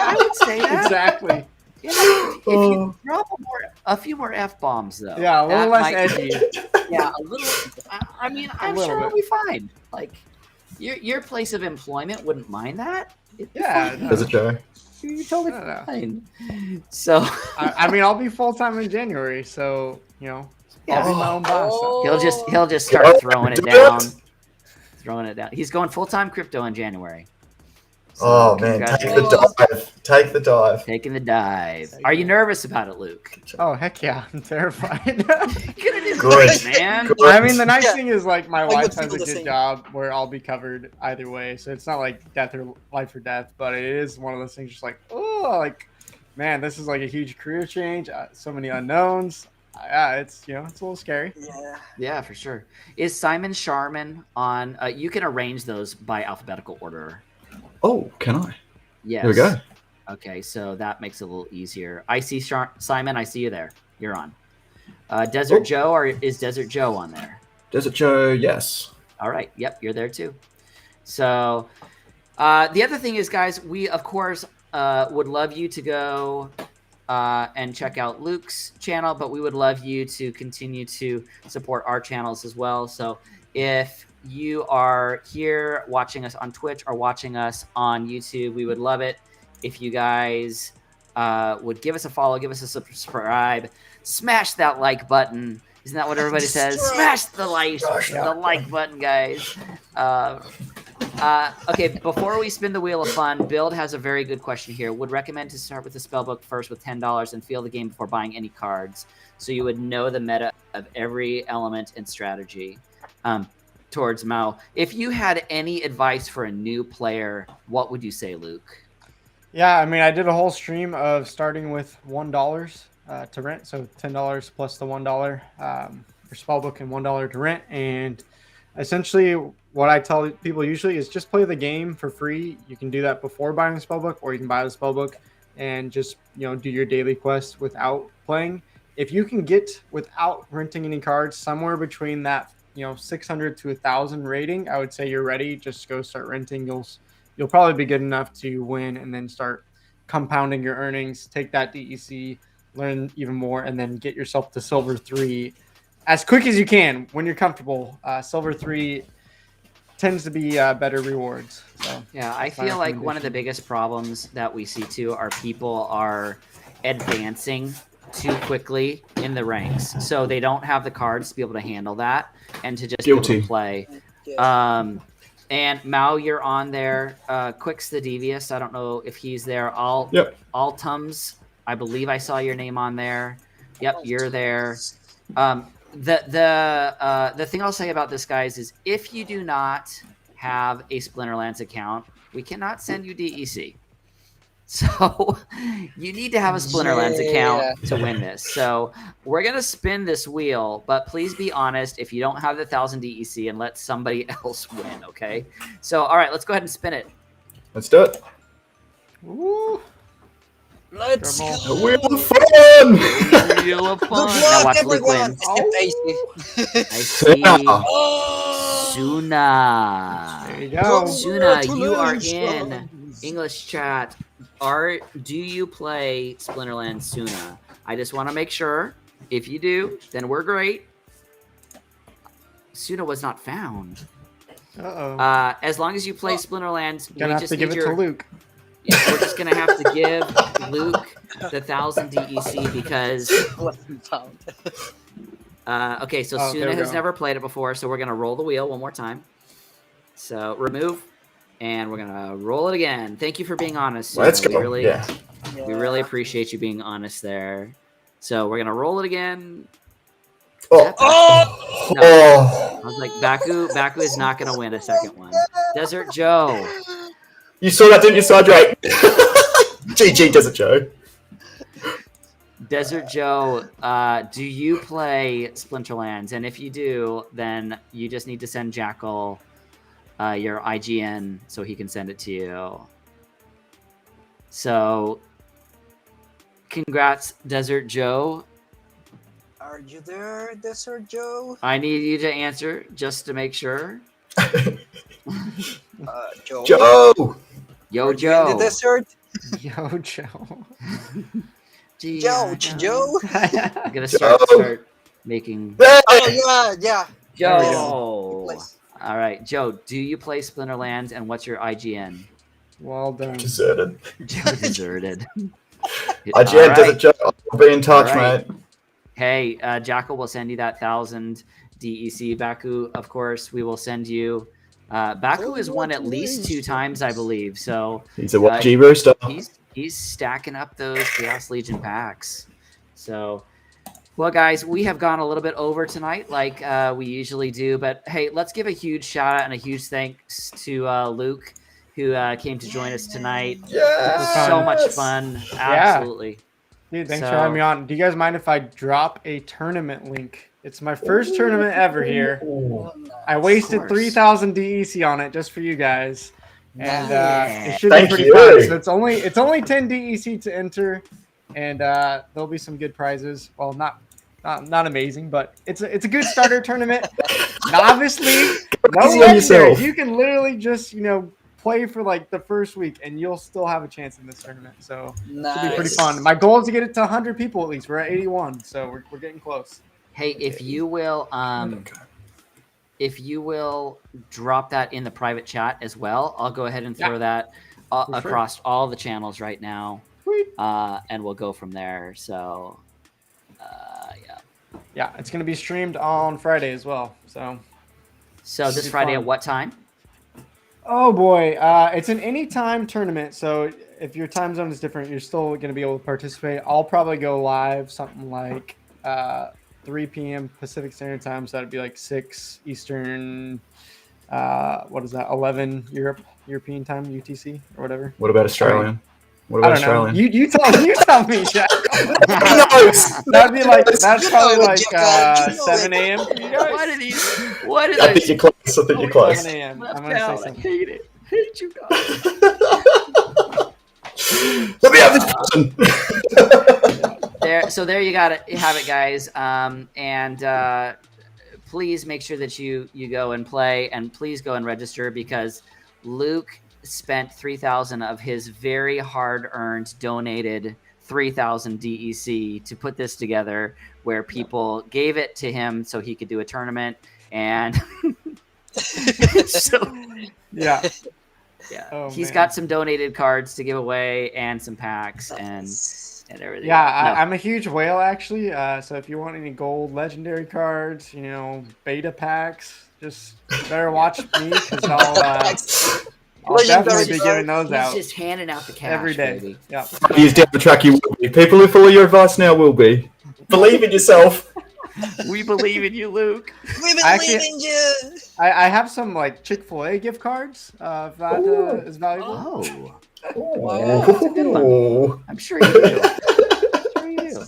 I would say that. Exactly. Yeah, if you drop a few more F-bombs, though. Yeah, a little that less might- edgy. Yeah, a little. I mean, I'm little sure it'll bit. be fine. Like, your place of employment wouldn't mind that. It'd be Yeah, fine. no. There's a Joe. You're totally No, no. fine. So I mean, I'll be full time in January, so I'll be my own boss. So. he'll just start throwing it Do down. it. Throwing it down. He's going full-time crypto in January. So Oh man, take congratulations. the dive. Take the dive. Taking the dive. Are you nervous about it, Luke? Oh heck yeah, I'm terrified. You're gonna do Good. great, man. Good. I mean, the nice Yeah. thing is like my I wife would has feel a the good same. job where I'll be covered either way, so it's not like death or life or death. But it is one of those things, just like like, man, this is like a huge career change. So many unknowns. Yeah, it's it's a little scary. Yeah. Yeah, for sure. Is Simon Sharman on? You can arrange those by alphabetical order. Oh, can I? Yes. Here we go. Okay, so that makes it a little easier. I see Simon. I see you there. You're on. Desert Oh. Joe, or is Desert Joe on there? Desert Joe, yes. All right. Yep, you're there too. So the other thing is, guys, we of course would love you to go and check out Luke's channel, but we would love you to continue to support our channels as well. So if you are here watching us on Twitch or watching us on YouTube, we would love it if you guys would give us a follow, give us a subscribe, smash that like button. Isn't that what everybody says? Smash the like button, guys. Okay, before we spin the wheel of fun, Build has a very good question here. Would recommend to start with the spellbook first with $10 and feel the game before buying any cards, so you would know the meta of every element and strategy. Towards Mao, if you had any advice for a new player, what would you say, Luke? Yeah, I mean, I did a whole stream of starting with $1 to rent, so $10 plus the $1 for spellbook and $1 to rent, and essentially what I tell people usually is just play the game for free. You can do that before buying the spellbook, or you can buy the spellbook and just do your daily quest without playing. If you can get without renting any cards somewhere between that 600 to 1,000 rating, I would say you're ready. Just go start renting. You'll probably be good enough to win, and then start compounding your earnings. Take that DEC, learn even more, and then get yourself to Silver 3 as quick as you can when you're comfortable. Silver 3 tends to be better rewards. So yeah, I feel like one of the biggest problems that we see too are people are advancing too quickly in the ranks, so they don't have the cards to be able to handle that and to just be able to play. And Mao, you're on there. Quicks the Devious, I don't know if he's there. Altums, I believe I saw your name on there. Yep, you're there. The thing I'll say about this, guys, is if you do not have a Splinterlands account, we cannot send you DEC. So you need to have a Splinterlands account to win this. So we're going to spin this wheel, but please be honest if you don't have the 1,000 DEC, and let somebody else win, okay? So, all right, let's go ahead and spin it. Let's do it. Ooh. Let's go. The wheel of fun! Wheel of fun. Good Now luck, watch Luke everyone. win. Except I see. Oh, Suna. There you go. Suna, you are in English chat. Do you play Splinterlands, Suna? I just want to make sure. If you do, then we're great. Suna was not found. Uh-oh. As long as you play Splinterlands, we Gonna have just to give need it to Luke. Yeah, we're just gonna have to give Luke the 1,000 DEC because. Okay, so there Suna we has go. never played it before, so we're gonna roll the wheel one more time. So remove, and we're gonna roll it again. Thank you for being honest, Suna. Let's go. We really appreciate you being honest there. So we're gonna roll it again. Oh. No. I was like, Baku is not gonna win a second one. Desert Joe. You saw that, didn't you, Cydrake? GG, Desert Joe. Desert Joe, do you play Splinterlands? And if you do, then you just need to send Jackal your IGN so he can send it to you. So, congrats, Desert Joe. are you there, Desert Joe? I need you to answer just to make sure. Joe. Joe! Yo, Are you in Joe. the desert? Yo, Joe. Joe. I'm gonna start making. Oh yeah. Joe. Place. All right, Joe. Do you play Splinterlands, and what's your IGN? Well done. Deserted. Joe deserted. IGN, Desert Joe. I'll be in touch, All right. mate. Hey, Jackal will send you that 1,000 DEC. Baku, of course, we will send you. Baku has won at least 2 times, I believe. So He's a YG rooster. he's stacking up those Chaos Legion packs. So, well, guys, we have gone a little bit over tonight, like we usually do. But hey, let's give a huge shout out and a huge thanks to Luke, who came to join us tonight. Yes! It was so much fun. Absolutely. Dude, thanks for having me on. Do you guys mind if I drop a tournament link? It's my first tournament ever here. I wasted 3,000 DEC on it just for you guys, and it should be pretty fun. So it's only 10 DEC to enter, and there'll be some good prizes. Well, not amazing, but it's a good starter tournament. Obviously, no legendaries. You can literally just play for like the first week, and you'll still have a chance in this tournament. So it'll be pretty fun. My goal is to get it to 100 people at least. We're at 81, so we're getting close. Hey, if you will drop that in the private chat as well, I'll go ahead and throw that across all the channels right now, and we'll go from there. So, yeah, it's gonna be streamed on Friday as well. So this Friday at what time? Oh boy, it's an anytime tournament. So if your time zone is different, you're still gonna be able to participate. I'll probably go live something like 3 p.m. Pacific Standard Time, so that'd be like 6 Eastern. What is that? 11 European time, UTC or whatever. What about Australian? What I about don't know. Australian? You tell me, Jack. Who knows? That'd be like that's You probably know it, like Jack, you know 7 it. a.m. for you guys. What are these? What are I think those? you're close. I think you're close. 7 a.m. I'm Left gonna say out. I something. hate it. Hate you guys. Let me have this person. There you got it. You have it, guys. And please make sure that you go and play, and please go and register, because Luke spent 3,000 of his very hard-earned donated 3,000 DEC to put this together, where people gave it to him so he could do a tournament, and so Yeah. yeah, Oh, he's man. got some donated cards to give away and some packs and everything. Yeah, No. I'm a huge whale actually. So if you want any gold legendary cards, beta packs, just better watch me because I'll definitely be giving those He's out just handing out the cash every day. baby. Yeah. Years down the track, you will be. People who follow your advice now will be. Believe in yourself. We believe in you, Luke. We believe Actually- in you. I have some like Chick-fil-A gift cards. If that is valuable. Oh, that's a good one. Ooh. I'm sure you do. I'm sure you do.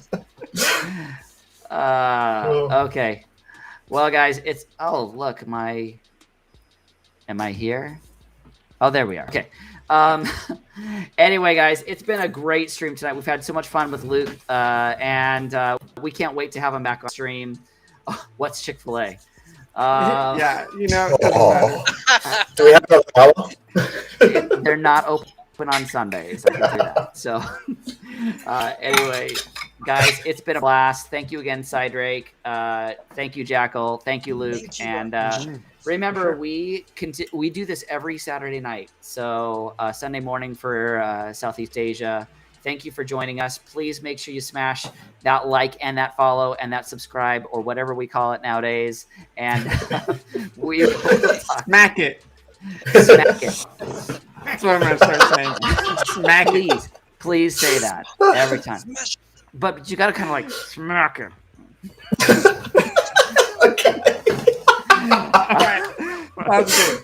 Okay. Well, guys, look, am I here? Oh, there we are. Okay. Anyway, guys, it's been a great stream tonight. We've had so much fun with Luke, and we can't wait to have him back on stream. Oh, what's Chick-fil-A? Yeah, it doesn't matter. Do we have another hour? They're not open on Sundays. I can tell you that. So, anyway, guys, it's been a blast. Thank you again, Cydrake. Thank you, Jackal. Thank you, Luke. Thank you. And remember, we do this every Saturday night. So Sunday morning for Southeast Asia. Thank you for joining us. Please make sure you smash that like and that follow and that subscribe, or whatever we call it nowadays. And we will talk. Smack it. Smack it. That's what I'm gonna start saying. Smack it. Please say that every time. Smash. But you got to kind of like smack it. All right. That's good.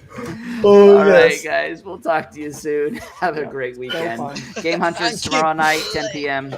Oh, All right, yes. guys. We'll talk to you soon. Have a great weekend. fun. Game Hunters Thank you. tomorrow night, 10 p.m.